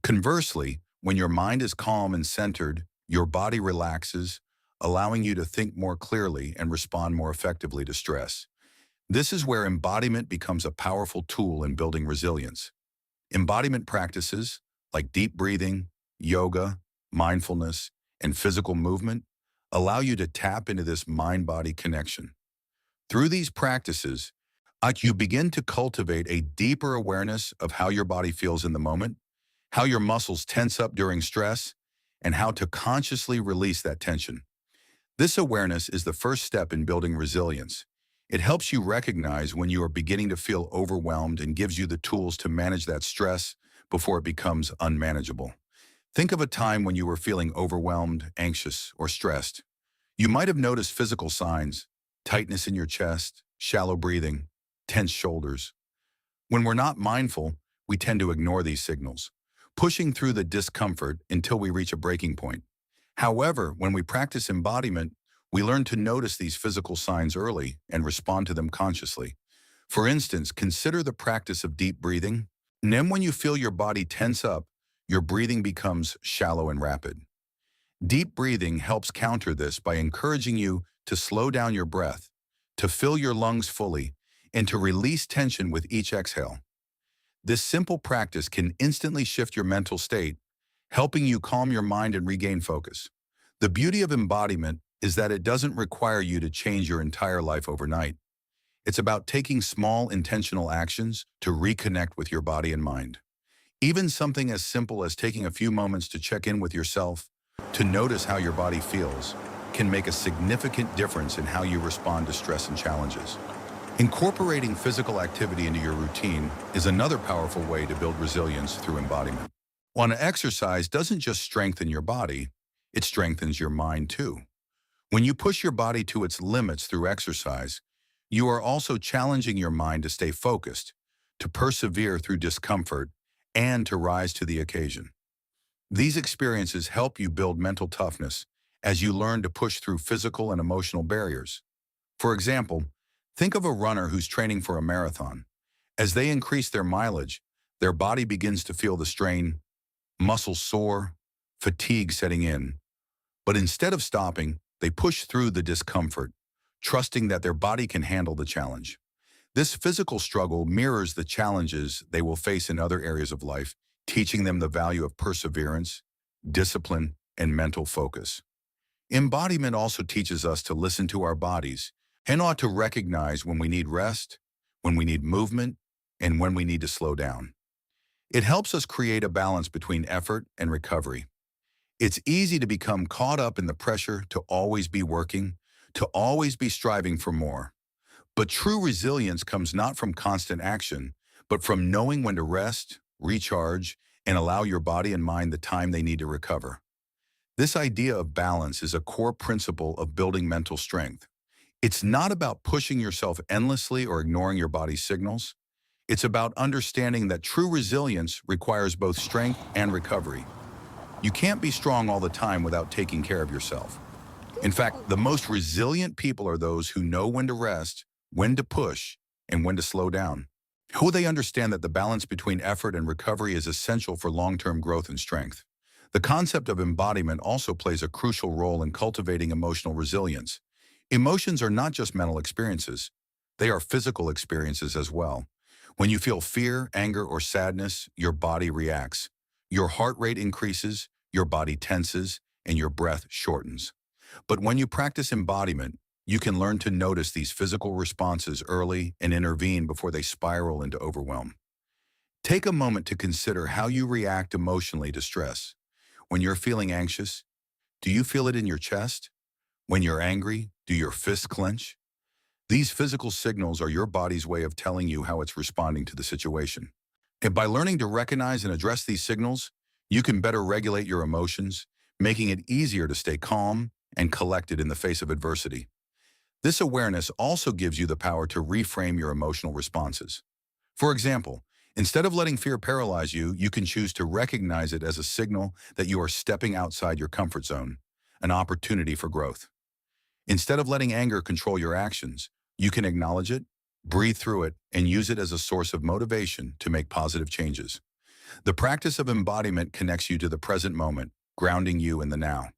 Conversely, when your mind is calm and centered, your body relaxes, allowing you to think more clearly and respond more effectively to stress. This is where embodiment becomes a powerful tool in building resilience. Embodiment practices, like deep breathing, yoga, mindfulness, and physical movement, allow you to tap into this mind-body connection. Through these practices, you begin to cultivate a deeper awareness of how your body feels in the moment, how your muscles tense up during stress, and how to consciously release that tension. This awareness is the first step in building resilience. It helps you recognize when you are beginning to feel overwhelmed and gives you the tools to manage that stress before it becomes unmanageable. Think of a time when you were feeling overwhelmed, anxious, or stressed. You might have noticed physical signs: tightness in your chest, shallow breathing, tense shoulders. When we're not mindful, we tend to ignore these signals, pushing through the discomfort until we reach a breaking point. However, when we practice embodiment, we learn to notice these physical signs early and respond to them consciously. For instance, consider the practice of deep breathing. And then when you feel your body tense up, your breathing becomes shallow and rapid. Deep breathing helps counter this by encouraging you to slow down your breath, to fill your lungs fully, and to release tension with each exhale. This simple practice can instantly shift your mental state, helping you calm your mind and regain focus. The beauty of embodiment is that it doesn't require you to change your entire life overnight. It's about taking small, intentional actions to reconnect with your body and mind. Even something as simple as taking a few moments to check in with yourself, to notice how your body feels, can make a significant difference in how you respond to stress and challenges. Incorporating physical activity into your routine is another powerful way to build resilience through embodiment. One exercise doesn't just strengthen your body, it strengthens your mind too. When you push your body to its limits through exercise, you are also challenging your mind to stay focused, to persevere through discomfort, and to rise to the occasion. These experiences help you build mental toughness as you learn to push through physical and emotional barriers. For example, think of a runner who's training for a marathon. As they increase their mileage, their body begins to feel the strain, muscles sore, fatigue setting in. But instead of stopping, they push through the discomfort, trusting that their body can handle the challenge. This physical struggle mirrors the challenges they will face in other areas of life, teaching them the value of perseverance, discipline, and mental focus. Embodiment also teaches us to listen to our bodies and ought to recognize when we need rest, when we need movement, and when we need to slow down. It helps us create a balance between effort and recovery. It's easy to become caught up in the pressure to always be working, to always be striving for more. But true resilience comes not from constant action, but from knowing when to rest, recharge, and allow your body and mind the time they need to recover. This idea of balance is a core principle of building mental strength. It's not about pushing yourself endlessly or ignoring your body's signals. It's about understanding that true resilience requires both strength and recovery. You can't be strong all the time without taking care of yourself. In fact, the most resilient people are those who know when to rest, when to push, and when to slow down. Who they understand that the balance between effort and recovery is essential for long-term growth and strength. The concept of embodiment also plays a crucial role in cultivating emotional resilience. Emotions are not just mental experiences. They are physical experiences as well. When you feel fear, anger, or sadness, your body reacts. Your heart rate increases, your body tenses, and your breath shortens. But when you practice embodiment, you can learn to notice these physical responses early and intervene before they spiral into overwhelm. Take a moment to consider how you react emotionally to stress. When you're feeling anxious, do you feel it in your chest? When you're angry, do your fists clench? These physical signals are your body's way of telling you how it's responding to the situation. And by learning to recognize and address these signals, you can better regulate your emotions, making it easier to stay calm and collected in the face of adversity. This awareness also gives you the power to reframe your emotional responses. For example, instead of letting fear paralyze you, you can choose to recognize it as a signal that you are stepping outside your comfort zone, an opportunity for growth. Instead of letting anger control your actions, you can acknowledge it, breathe through it, and use it as a source of motivation to make positive changes. The practice of embodiment connects you to the present moment, grounding you in the now.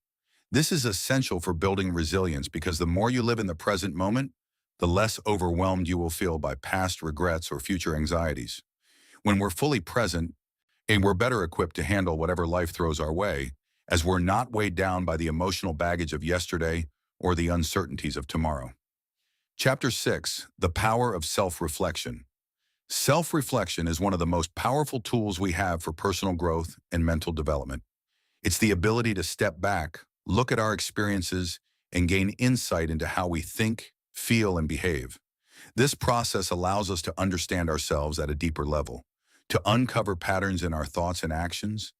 This is essential for building resilience because the more you live in the present moment, the less overwhelmed you will feel by past regrets or future anxieties. When we're fully present, and we're better equipped to handle whatever life throws our way, as we're not weighed down by the emotional baggage of yesterday or the uncertainties of tomorrow. Chapter 6, The Power of Self-Reflection. Self-reflection is one of the most powerful tools we have for personal growth and mental development. It's the ability to step back, look at our experiences, and gain insight into how we think, feel, and behave. This process allows us to understand ourselves at a deeper level, to uncover patterns in our thoughts and actions,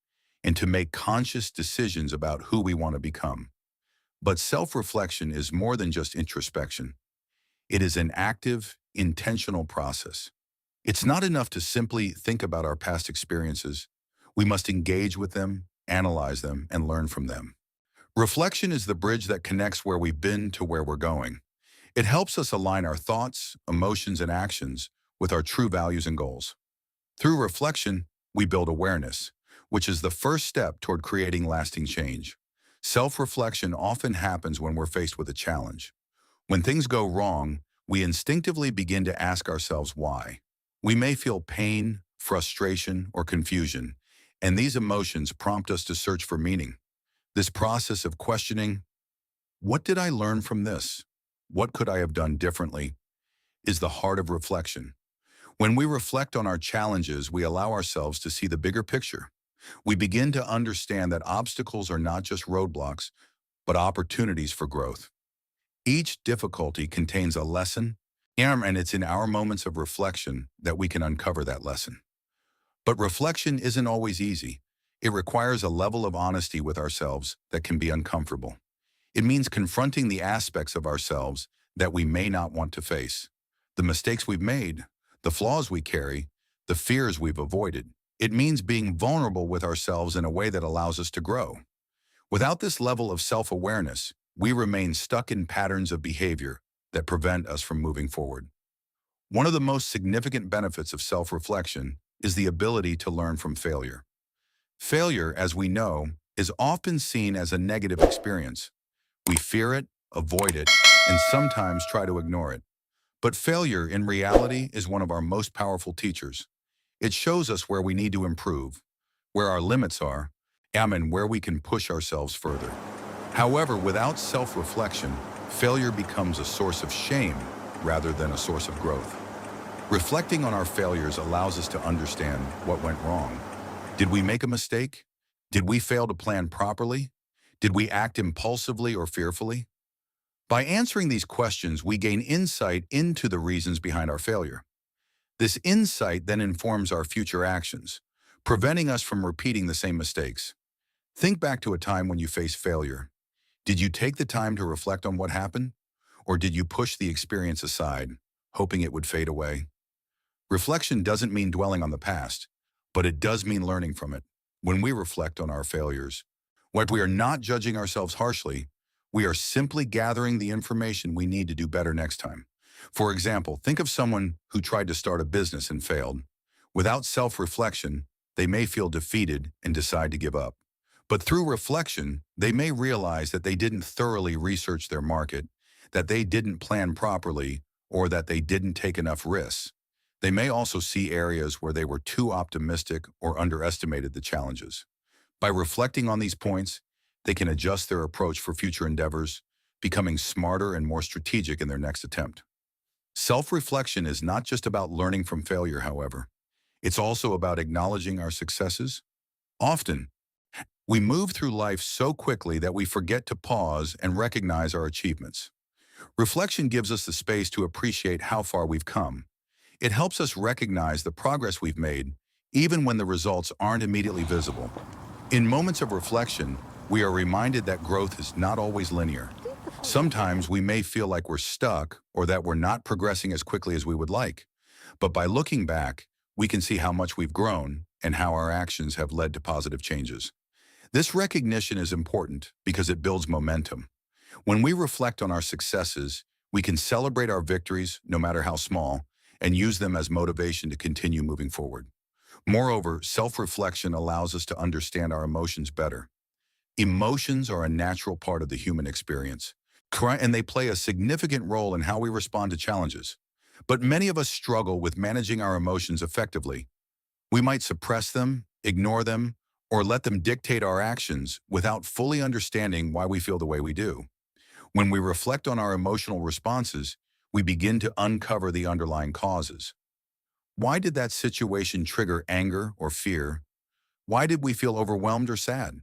and to make conscious decisions about who we want to become. But self-reflection is more than just introspection. It is an active, intentional process. It's not enough to simply think about our past experiences. We must engage with them, analyze them, and learn from them. Reflection is the bridge that connects where we've been to where we're going. It helps us align our thoughts, emotions, and actions with our true values and goals. Through reflection, we build awareness, which is the first step toward creating lasting change. Self-reflection often happens when we're faced with a challenge. When things go wrong, we instinctively begin to ask ourselves why. We may feel pain, frustration, or confusion, and these emotions prompt us to search for meaning. This process of questioning, what did I learn from this? What could I have done differently? Is the heart of reflection. When we reflect on our challenges, we allow ourselves to see the bigger picture. We begin to understand that obstacles are not just roadblocks, but opportunities for growth. Each difficulty contains a lesson, And it's in our moments of reflection that we can uncover that lesson. But reflection isn't always easy. It requires a level of honesty with ourselves that can be uncomfortable. It means confronting the aspects of ourselves that we may not want to face. The mistakes we've made, the flaws we carry, the fears we've avoided. It means being vulnerable with ourselves in a way that allows us to grow. Without this level of self-awareness, we remain stuck in patterns of behavior that prevent us from moving forward. One of the most significant benefits of self-reflection is the ability to learn from failure. Failure, as we know, is often seen as a negative experience. We fear it, avoid it, and sometimes try to ignore it. But failure, in reality, is one of our most powerful teachers. It shows us where we need to improve, where our limits are, and where we can push ourselves further. However, without self-reflection, failure becomes a source of shame rather than a source of growth. Reflecting on our failures allows us to understand what went wrong. Did we make a mistake? Did we fail to plan properly? Did we act impulsively or fearfully? By answering these questions, we gain insight into the reasons behind our failure. This insight then informs our future actions, preventing us from repeating the same mistakes. Think back to a time when you faced failure. Did you take the time to reflect on what happened? Or did you push the experience aside, hoping it would fade away? Reflection doesn't mean dwelling on the past, but it does mean learning from it. When we reflect on our failures, what we are not judging ourselves harshly, we are simply gathering the information we need to do better next time. For example, think of someone who tried to start a business and failed. Without self-reflection, they may feel defeated and decide to give up. But through reflection, they may realize that they didn't thoroughly research their market, that they didn't plan properly, or that they didn't take enough risks. They may also see areas where they were too optimistic or underestimated the challenges. By reflecting on these points, they can adjust their approach for future endeavors, becoming smarter and more strategic in their next attempt. Self-reflection is not just about learning from failure, however. It's also about acknowledging our successes. Often, we move through life so quickly that we forget to pause and recognize our achievements. Reflection gives us the space to appreciate how far we've come. It helps us recognize the progress we've made, even when the results aren't immediately visible. In moments of reflection, we are reminded that growth is not always linear. Sometimes we may feel like we're stuck or that we're not progressing as quickly as we would like. But by looking back, we can see how much we've grown and how our actions have led to positive changes. This recognition is important because it builds momentum. When we reflect on our successes, we can celebrate our victories, no matter how small, and use them as motivation to continue moving forward. Moreover, self-reflection allows us to understand our emotions better. Emotions are a natural part of the human experience, and they play a significant role in how we respond to challenges. But many of us struggle with managing our emotions effectively. We might suppress them, ignore them, or let them dictate our actions without fully understanding why we feel the way we do. When we reflect on our emotional responses, we begin to uncover the underlying causes. Why did that situation trigger anger or fear? Why did we feel overwhelmed or sad?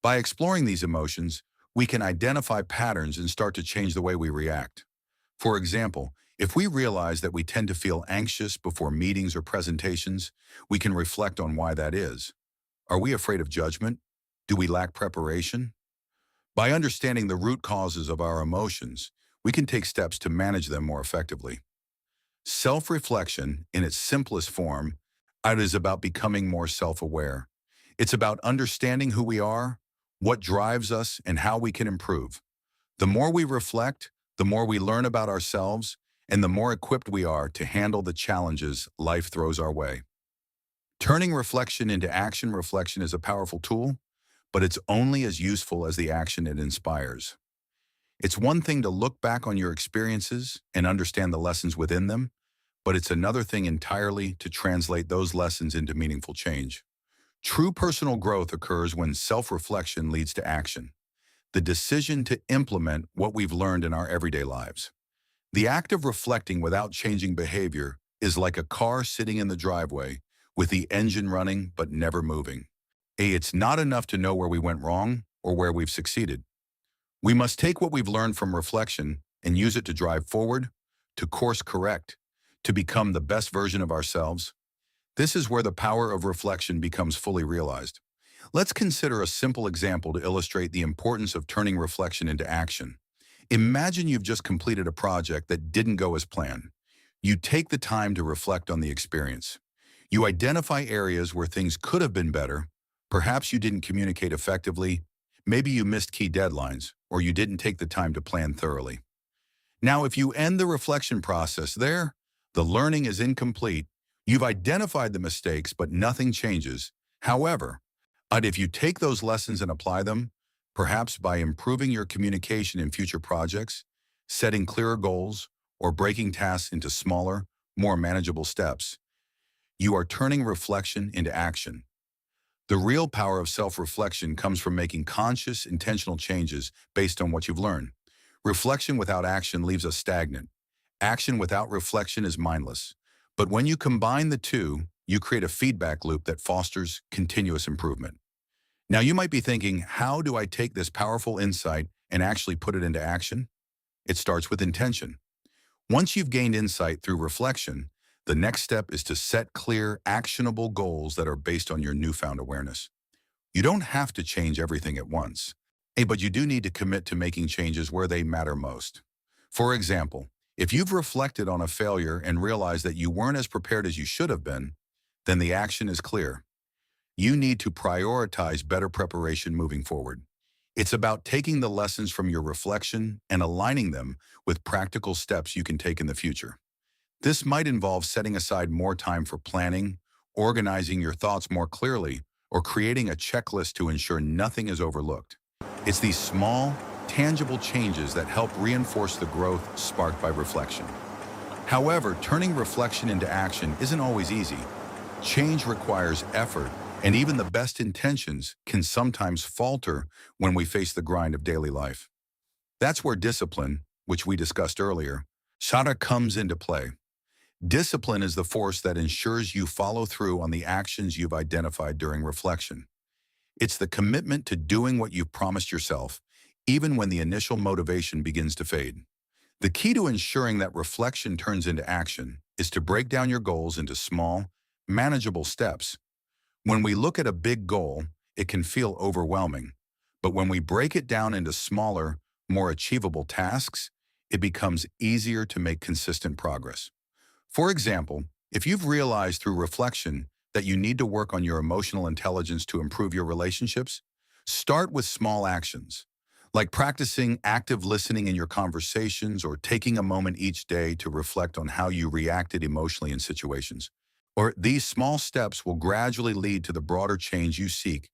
By exploring these emotions, we can identify patterns and start to change the way we react. For example, if we realize that we tend to feel anxious before meetings or presentations, we can reflect on why that is. Are we afraid of judgment? Do we lack preparation? By understanding the root causes of our emotions, we can take steps to manage them more effectively. Self-reflection, in its simplest form, it is about becoming more self-aware. It's about understanding who we are, what drives us, and how we can improve. The more we reflect, the more we learn about ourselves, and the more equipped we are to handle the challenges life throws our way. Turning reflection into action, reflection is a powerful tool, but it's only as useful as the action it inspires. It's one thing to look back on your experiences and understand the lessons within them, but it's another thing entirely to translate those lessons into meaningful change. True personal growth occurs when self-reflection leads to action, the decision to implement what we've learned in our everyday lives. The act of reflecting without changing behavior is like a car sitting in the driveway with the engine running but never moving. It's not enough to know where we went wrong or where we've succeeded. We must take what we've learned from reflection and use it to drive forward, to course correct, to become the best version of ourselves. This is where the power of reflection becomes fully realized. Let's consider a simple example to illustrate the importance of turning reflection into action. Imagine you've just completed a project that didn't go as planned. You take the time to reflect on the experience. You identify areas where things could have been better. Perhaps you didn't communicate effectively. Maybe you missed key deadlines, or you didn't take the time to plan thoroughly. Now, if you end the reflection process there, the learning is incomplete. You've identified the mistakes, but nothing changes. However, if you take those lessons and apply them, perhaps by improving your communication in future projects, setting clearer goals, or breaking tasks into smaller, more manageable steps, you are turning reflection into action. The real power of self-reflection comes from making conscious, intentional changes based on what you've learned. Reflection without action leaves us stagnant. Action without reflection is mindless. But when you combine the two, you create a feedback loop that fosters continuous improvement. Now you might be thinking, how do I take this powerful insight and actually put it into action? It starts with intention. Once you've gained insight through reflection, the next step is to set clear, actionable goals that are based on your newfound awareness. You don't have to change everything at once, but you do need to commit to making changes where they matter most. For example, if you've reflected on a failure and realized that you weren't as prepared as you should have been, then the action is clear. You need to prioritize better preparation moving forward. It's about taking the lessons from your reflection and aligning them with practical steps you can take in the future. This might involve setting aside more time for planning, organizing your thoughts more clearly, or creating a checklist to ensure nothing is overlooked. It's these small, tangible changes that help reinforce the growth sparked by reflection. However, turning reflection into action isn't always easy. Change requires effort, and even the best intentions can sometimes falter when we face the grind of daily life. That's where discipline, which we discussed earlier, comes into play. Discipline is the force that ensures you follow through on the actions you've identified during reflection. It's the commitment to doing what you've promised yourself, even when the initial motivation begins to fade. The key to ensuring that reflection turns into action is to break down your goals into small, manageable steps. When we look at a big goal, it can feel overwhelming. But when we break it down into smaller, more achievable tasks, it becomes easier to make consistent progress. For example, if you've realized through reflection that you need to work on your emotional intelligence to improve your relationships, start with small actions, like practicing active listening in your conversations or taking a moment each day to reflect on how you reacted emotionally in situations. Or these small steps will gradually lead to the broader change you seek,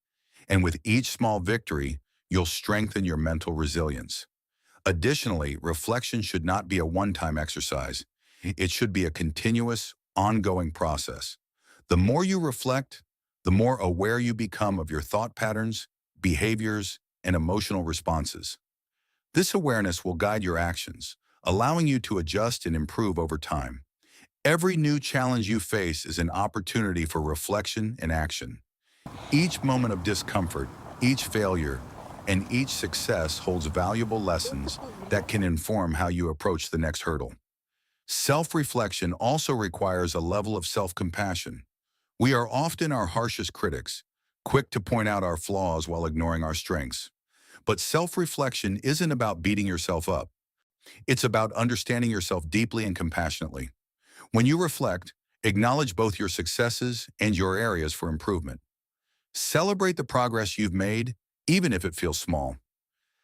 and with each small victory, you'll strengthen your mental resilience. Additionally, reflection should not be a one-time exercise. It should be a continuous, ongoing process. The more you reflect, the more aware you become of your thought patterns, behaviors, and emotional responses. This awareness will guide your actions, allowing you to adjust and improve over time. Every new challenge you face is an opportunity for reflection and action. Each moment of discomfort, each failure, and each success holds valuable lessons that can inform how you approach the next hurdle. Self-reflection also requires a level of self-compassion. We are often our harshest critics, quick to point out our flaws while ignoring our strengths. But self-reflection isn't about beating yourself up. It's about understanding yourself deeply and compassionately. When you reflect, acknowledge both your successes and your areas for improvement. Celebrate the progress you've made, even if it feels small.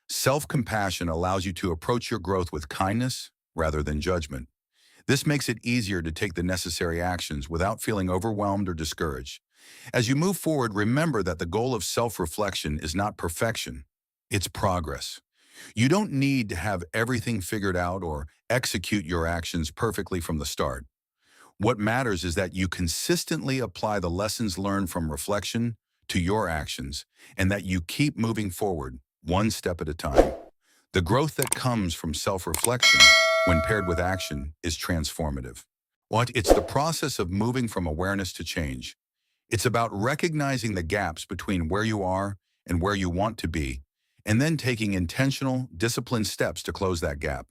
Self-compassion allows you to approach your growth with kindness rather than judgment. This makes it easier to take the necessary actions without feeling overwhelmed or discouraged. As you move forward, remember that the goal of self-reflection is not perfection, it's progress. You don't need to have everything figured out or execute your actions perfectly from the start. What matters is that you consistently apply the lessons learned from reflection to your actions and that you keep moving forward, one step at a time. The growth that comes from self-reflection, when paired with action, is transformative. It's the process of moving from awareness to change. It's about recognizing the gaps between where you are and where you want to be, and then taking intentional, disciplined steps to close that gap.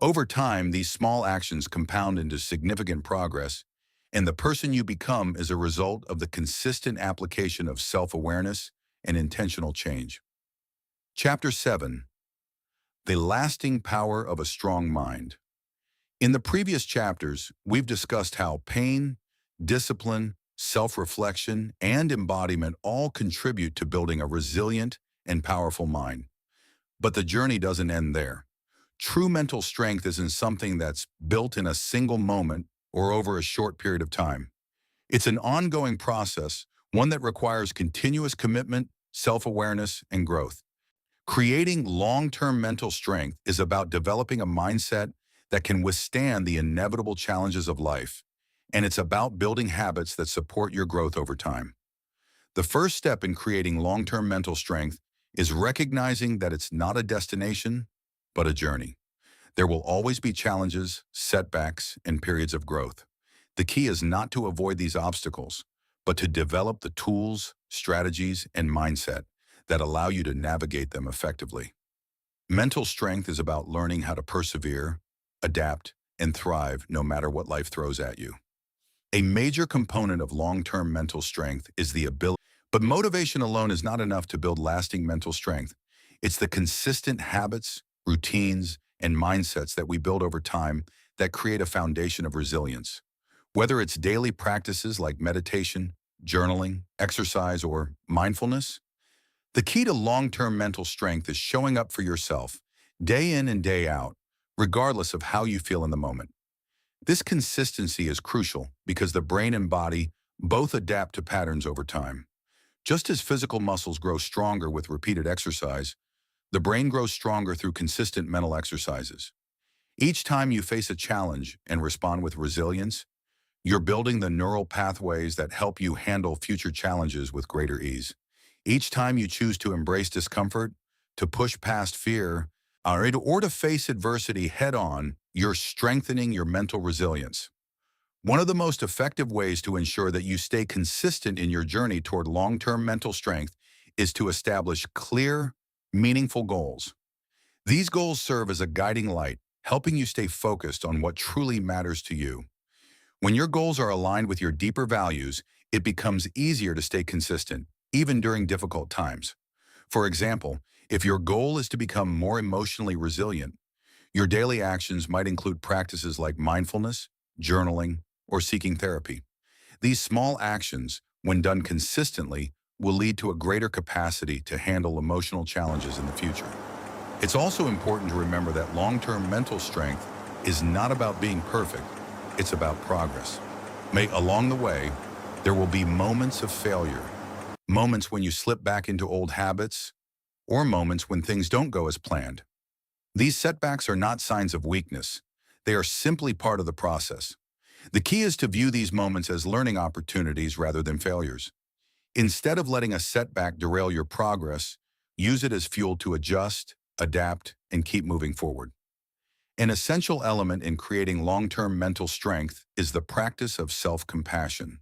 Over time, these small actions compound into significant progress, and the person you become is a result of the consistent application of self-awareness and intentional change. Chapter 7. The Lasting Power of a Strong Mind. In the previous chapters, we've discussed how pain, discipline, self-reflection, and embodiment all contribute to building a resilient and powerful mind. But the journey doesn't end there. True mental strength isn't something that's built in a single moment or over a short period of time. It's an ongoing process, one that requires continuous commitment, self-awareness, and growth. Creating long-term mental strength is about developing a mindset that can withstand the inevitable challenges of life, and it's about building habits that support your growth over time. The first step in creating long-term mental strength is recognizing that it's not a destination, but a journey. There will always be challenges, setbacks, and periods of growth. The key is not to avoid these obstacles, but to develop the tools, strategies, and mindset that allow you to navigate them effectively. Mental strength is about learning how to persevere, adapt, and thrive no matter what life throws at you. A major component of long-term mental strength is the ability, but motivation alone is not enough to build lasting mental strength. It's the consistent habits, routines, and mindsets that we build over time that create a foundation of resilience. Whether it's daily practices like meditation, journaling, exercise, or mindfulness, the key to long-term mental strength is showing up for yourself, day in and day out, regardless of how you feel in the moment. This consistency is crucial because the brain and body both adapt to patterns over time. Just as physical muscles grow stronger with repeated exercise, the brain grows stronger through consistent mental exercises. Each time you face a challenge and respond with resilience, you're building the neural pathways that help you handle future challenges with greater ease. Each time you choose to embrace discomfort, to push past fear, or to face adversity head-on, you're strengthening your mental resilience. One of the most effective ways to ensure that you stay consistent in your journey toward long-term mental strength is to establish clear, meaningful goals. These goals serve as a guiding light, helping you stay focused on what truly matters to you. When your goals are aligned with your deeper values, it becomes easier to stay consistent, even during difficult times. For example, if your goal is to become more emotionally resilient, your daily actions might include practices like mindfulness, journaling, or seeking therapy. These small actions, when done consistently, will lead to a greater capacity to handle emotional challenges in the future. It's also important to remember that long-term mental strength is not about being perfect, it's about progress. Along the way, there will be moments of failure, moments when you slip back into old habits, or moments when things don't go as planned. These setbacks are not signs of weakness. They are simply part of the process. The key is to view these moments as learning opportunities rather than failures. Instead of letting a setback derail your progress, use it as fuel to adjust, adapt, and keep moving forward. An essential element in creating long-term mental strength is the practice of self-compassion.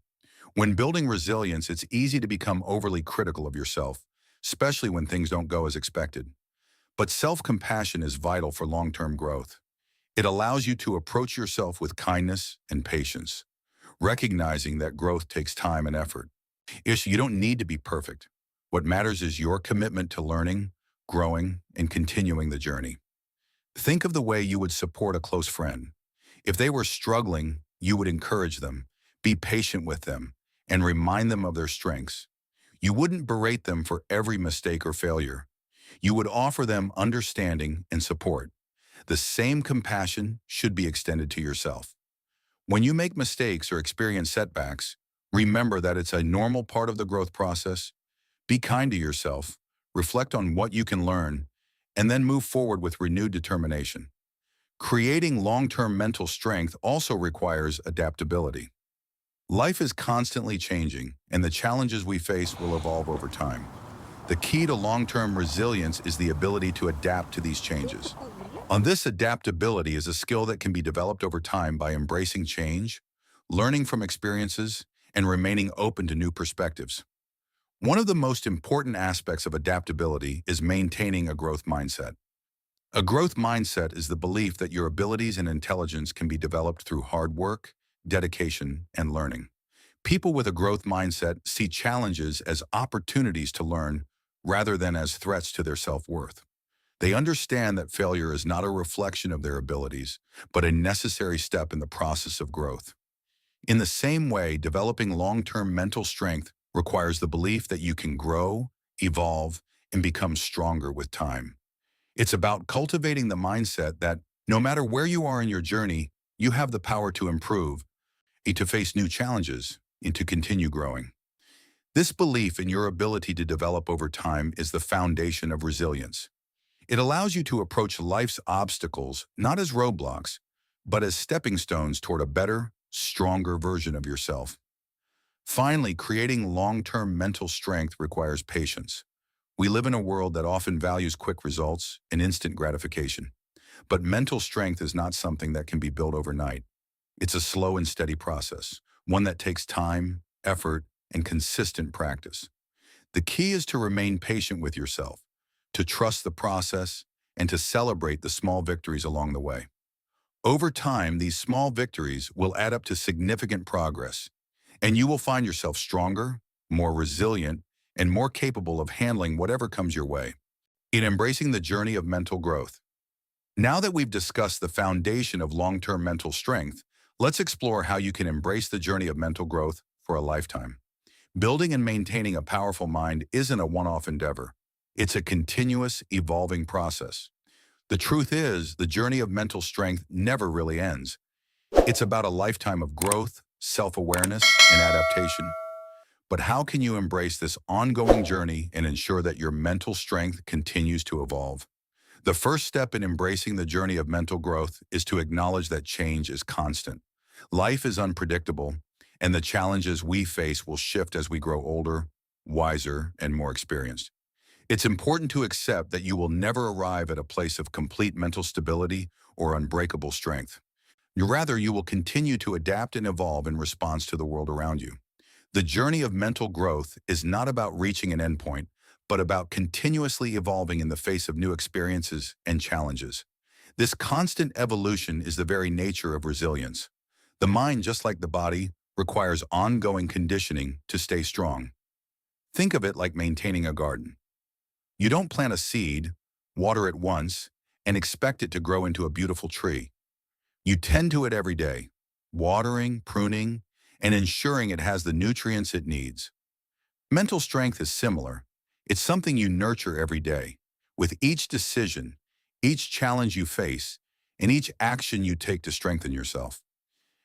When building resilience, it's easy to become overly critical of yourself, especially when things don't go as expected. But self-compassion is vital for long-term growth. It allows you to approach yourself with kindness and patience, recognizing that growth takes time and effort. You don't need to be perfect. What matters is your commitment to learning, growing, and continuing the journey. Think of the way you would support a close friend. If they were struggling, you would encourage them, be patient with them, and remind them of their strengths. You wouldn't berate them for every mistake or failure. You would offer them understanding and support. The same compassion should be extended to yourself. When you make mistakes or experience setbacks, remember that it's a normal part of the growth process. Be kind to yourself, reflect on what you can learn, and then move forward with renewed determination. Creating long-term mental strength also requires adaptability. Life is constantly changing, and the challenges we face will evolve over time. The key to long-term resilience is the ability to adapt to these changes. This adaptability is a skill that can be developed over time by embracing change, learning from experiences, and remaining open to new perspectives. One of the most important aspects of adaptability is maintaining a growth mindset. A growth mindset is the belief that your abilities and intelligence can be developed through hard work, dedication, and learning. People with a growth mindset see challenges as opportunities to learn rather than as threats to their self-worth. They understand that failure is not a reflection of their abilities, but a necessary step in the process of growth. In the same way, developing long-term mental strength requires the belief that you can grow, evolve, and become stronger with time. It's about cultivating the mindset that no matter where you are in your journey, you have the power to improve, and to face new challenges, and to continue growing. This belief in your ability to develop over time is the foundation of resilience. It allows you to approach life's obstacles not as roadblocks, but as stepping stones toward a better, stronger version of yourself. Finally, creating long-term mental strength requires patience. We live in a world that often values quick results and instant gratification. But mental strength is not something that can be built overnight. It's a slow and steady process, one that takes time, effort, and consistent practice. The key is to remain patient with yourself, to trust the process, and to celebrate the small victories along the way. Over time, these small victories will add up to significant progress, and you will find yourself stronger, more resilient, and more capable of handling whatever comes your way. In embracing the journey of mental growth. Now that we've discussed the foundation of long-term mental strength, let's explore how you can embrace the journey of mental growth for a lifetime. Building and maintaining a powerful mind isn't a one-off endeavor. It's a continuous, evolving process. The truth is, the journey of mental strength never really ends. It's about a lifetime of growth, self-awareness, and adaptation. But how can you embrace this ongoing journey and ensure that your mental strength continues to evolve? The first step in embracing the journey of mental growth is to acknowledge that change is constant. Life is unpredictable, and the challenges we face will shift as we grow older, wiser, and more experienced. It's important to accept that you will never arrive at a place of complete mental stability or unbreakable strength. Rather, you will continue to adapt and evolve in response to the world around you. The journey of mental growth is not about reaching an endpoint, but about continuously evolving in the face of new experiences and challenges. This constant evolution is the very nature of resilience. The mind, just like the body, requires ongoing conditioning to stay strong. Think of it like maintaining a garden. You don't plant a seed, water it once, and expect it to grow into a beautiful tree. You tend to it every day, watering, pruning, and ensuring it has the nutrients it needs. Mental strength is similar. It's something you nurture every day. With each decision, each challenge you face, and each action you take to strengthen yourself.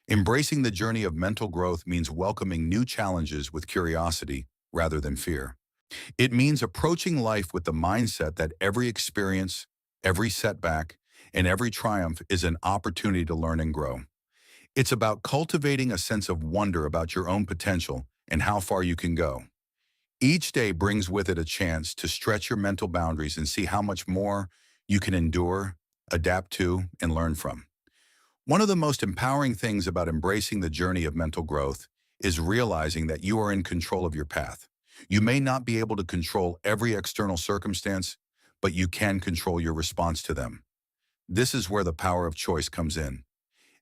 Embracing the journey of mental growth means welcoming new challenges with curiosity rather than fear. It means approaching life with the mindset that every experience, every setback, and every triumph is an opportunity to learn and grow. It's about cultivating a sense of wonder about your own potential and how far you can go. Each day brings with it a chance to stretch your mental boundaries and see how much more you can endure, adapt to, and learn from. One of the most empowering things about embracing the journey of mental growth is realizing that you are in control of your path. You may not be able to control every external circumstance, but you can control your response to them. This is where the power of choice comes in.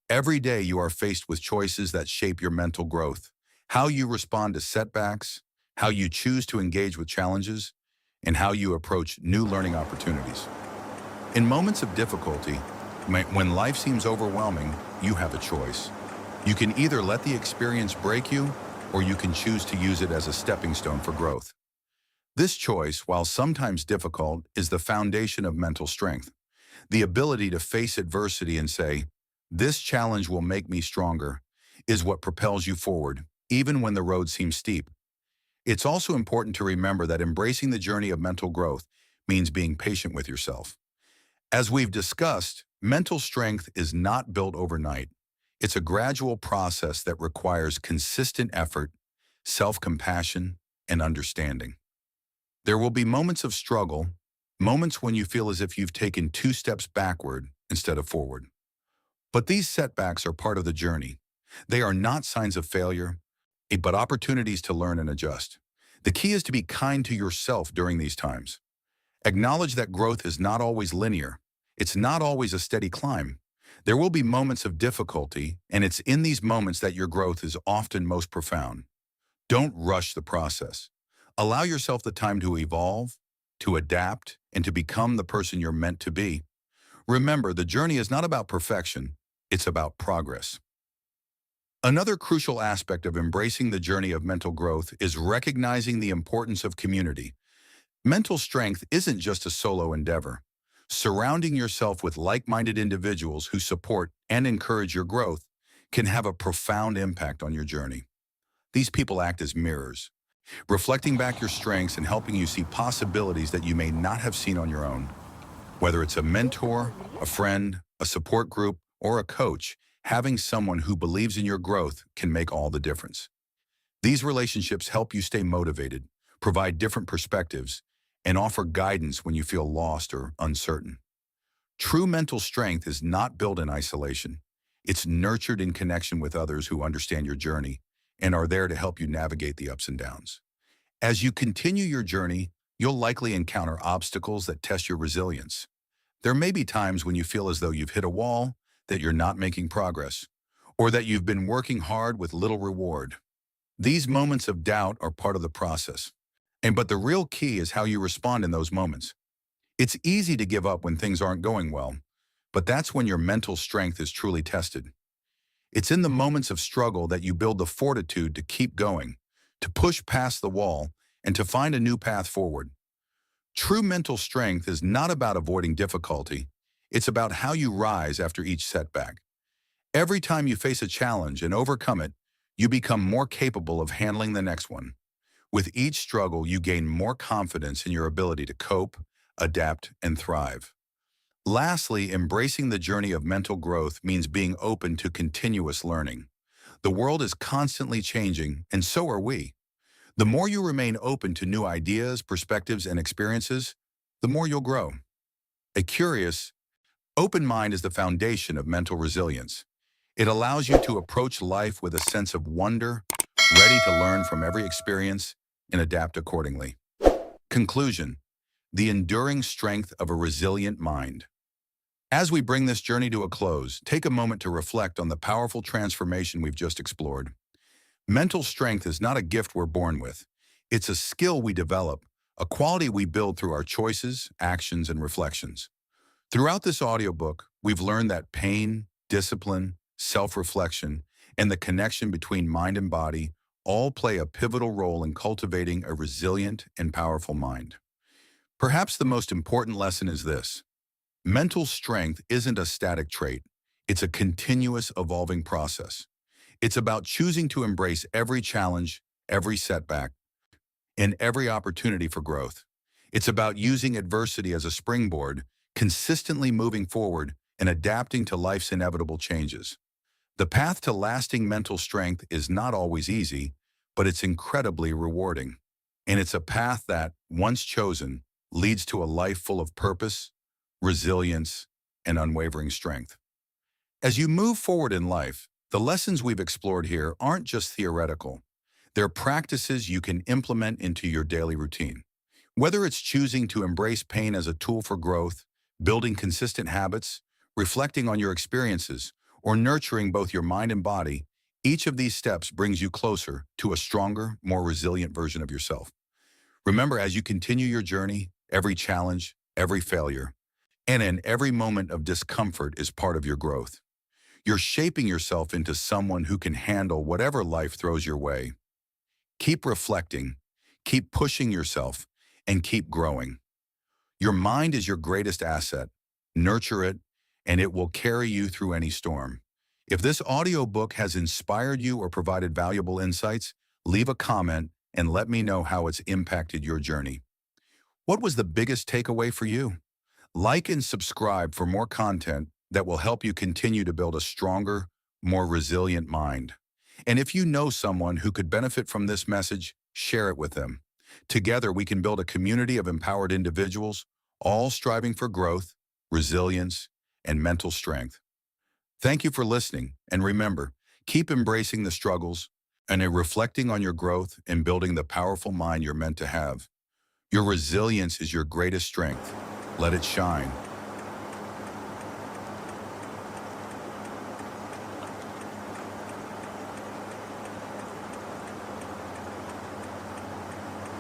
Every day you are faced with choices that shape your mental growth, how you respond to setbacks, how you choose to engage with challenges, and how you approach new learning opportunities. In moments of difficulty, when life seems overwhelming, you have a choice. You can either let the experience break you, or you can choose to use it as a stepping stone for growth. This choice, while sometimes difficult, is the foundation of mental strength. The ability to face adversity and say, "This challenge will make me stronger," is what propels you forward, even when the road seems steep. It's also important to remember that embracing the journey of mental growth means being patient with yourself. As we've discussed, mental strength is not built overnight. It's a gradual process that requires consistent effort, self-compassion, and understanding. There will be moments of struggle, moments when you feel as if you've taken 2 steps backward instead of forward. But these setbacks are part of the journey. They are not signs of failure, but opportunities to learn and adjust. The key is to be kind to yourself during these times. Acknowledge that growth is not always linear, It's not always a steady climb. There will be moments of difficulty, and it's in these moments that your growth is often most profound. Don't rush the process. Allow yourself the time to evolve, to adapt, and to become the person you're meant to be. Remember, the journey is not about perfection, it's about progress. Another crucial aspect of embracing the journey of mental growth is recognizing the importance of community. Mental strength isn't just a solo endeavor. Surrounding yourself with like-minded individuals who support and encourage your growth can have a profound impact on your journey. These people act as mirrors, reflecting back your strengths and helping you see possibilities that you may not have seen on your own. Whether it's a mentor, a friend, a support group, or a coach, having someone who believes in your growth can make all the difference. These relationships help you stay motivated, provide different perspectives, and offer guidance when you feel lost or uncertain. True mental strength is not built in isolation. It's nurtured in connection with others who understand your journey and are there to help you navigate the ups and downs. As you continue your journey, you'll likely encounter obstacles that test your resilience. There may be times when you feel as though you've hit a wall, that you're not making progress, or that you've been working hard with little reward. These moments of doubt are part of the process. But the real key is how you respond in those moments. It's easy to give up when things aren't going well, but that's when your mental strength is truly tested. It's in the moments of struggle that you build the fortitude to keep going, to push past the wall, and to find a new path forward. True mental strength is not about avoiding difficulty. It's about how you rise after each setback. Every time you face a challenge and overcome it, you become more capable of handling the next one. With each struggle, you gain more confidence in your ability to cope, adapt, and thrive. Lastly, embracing the journey of mental growth means being open to continuous learning. The world is constantly changing, and so are we. The more you remain open to new ideas, perspectives, and experiences, the more you'll grow. A curious, open mind is the foundation of mental resilience. It allows you to approach life with a sense of wonder, ready to learn from every experience and adapt accordingly. Conclusion: the enduring strength of a resilient mind. As we bring this journey to a close, take a moment to reflect on the powerful transformation we've just explored. Mental strength is not a gift we're born with. It's a skill we develop, a quality we build through our choices, actions, and reflections. Throughout this audiobook, we've learned that pain, discipline, self-reflection, and the connection between mind and body all play a pivotal role in cultivating a resilient and powerful mind. Perhaps the most important lesson is this: mental strength isn't a static trait. It's a continuous evolving process. It's about choosing to embrace every challenge, every setback, and every opportunity for growth. It's about using adversity as a springboard, consistently moving forward, and adapting to life's inevitable changes. The path to lasting mental strength is not always easy, but it's incredibly rewarding. And it's a path that, once chosen, leads to a life full of purpose, resilience, and unwavering strength. As you move forward in life, the lessons we've explored here aren't just theoretical. They're practices you can implement into your daily routine. Whether it's choosing to embrace pain as a tool for growth, building consistent habits, reflecting on your experiences, or nurturing both your mind and body, each of these steps brings you closer to a stronger, more resilient version of yourself. Remember, as you continue your journey, every challenge, every failure, and in every moment of discomfort is part of your growth. You're shaping yourself into someone who can handle whatever life throws your way. Keep reflecting, keep pushing yourself, and keep growing. Your mind is your greatest asset. Nurture it, and it will carry you through any storm. If this audiobook has inspired you or provided valuable insights, leave a comment and let me know how it's impacted your journey. What was the biggest takeaway for you? Like and subscribe for more content that will help you continue to build a stronger, more resilient mind. And if you know someone who could benefit from this message, share it with them. Together, we can build a community of empowered individuals, all striving for growth, resilience, and mental strength. Thank you for listening, and remember, keep embracing the struggles and reflecting on your growth and building the powerful mind you're meant to have. Your resilience is your greatest strength. Let it shine.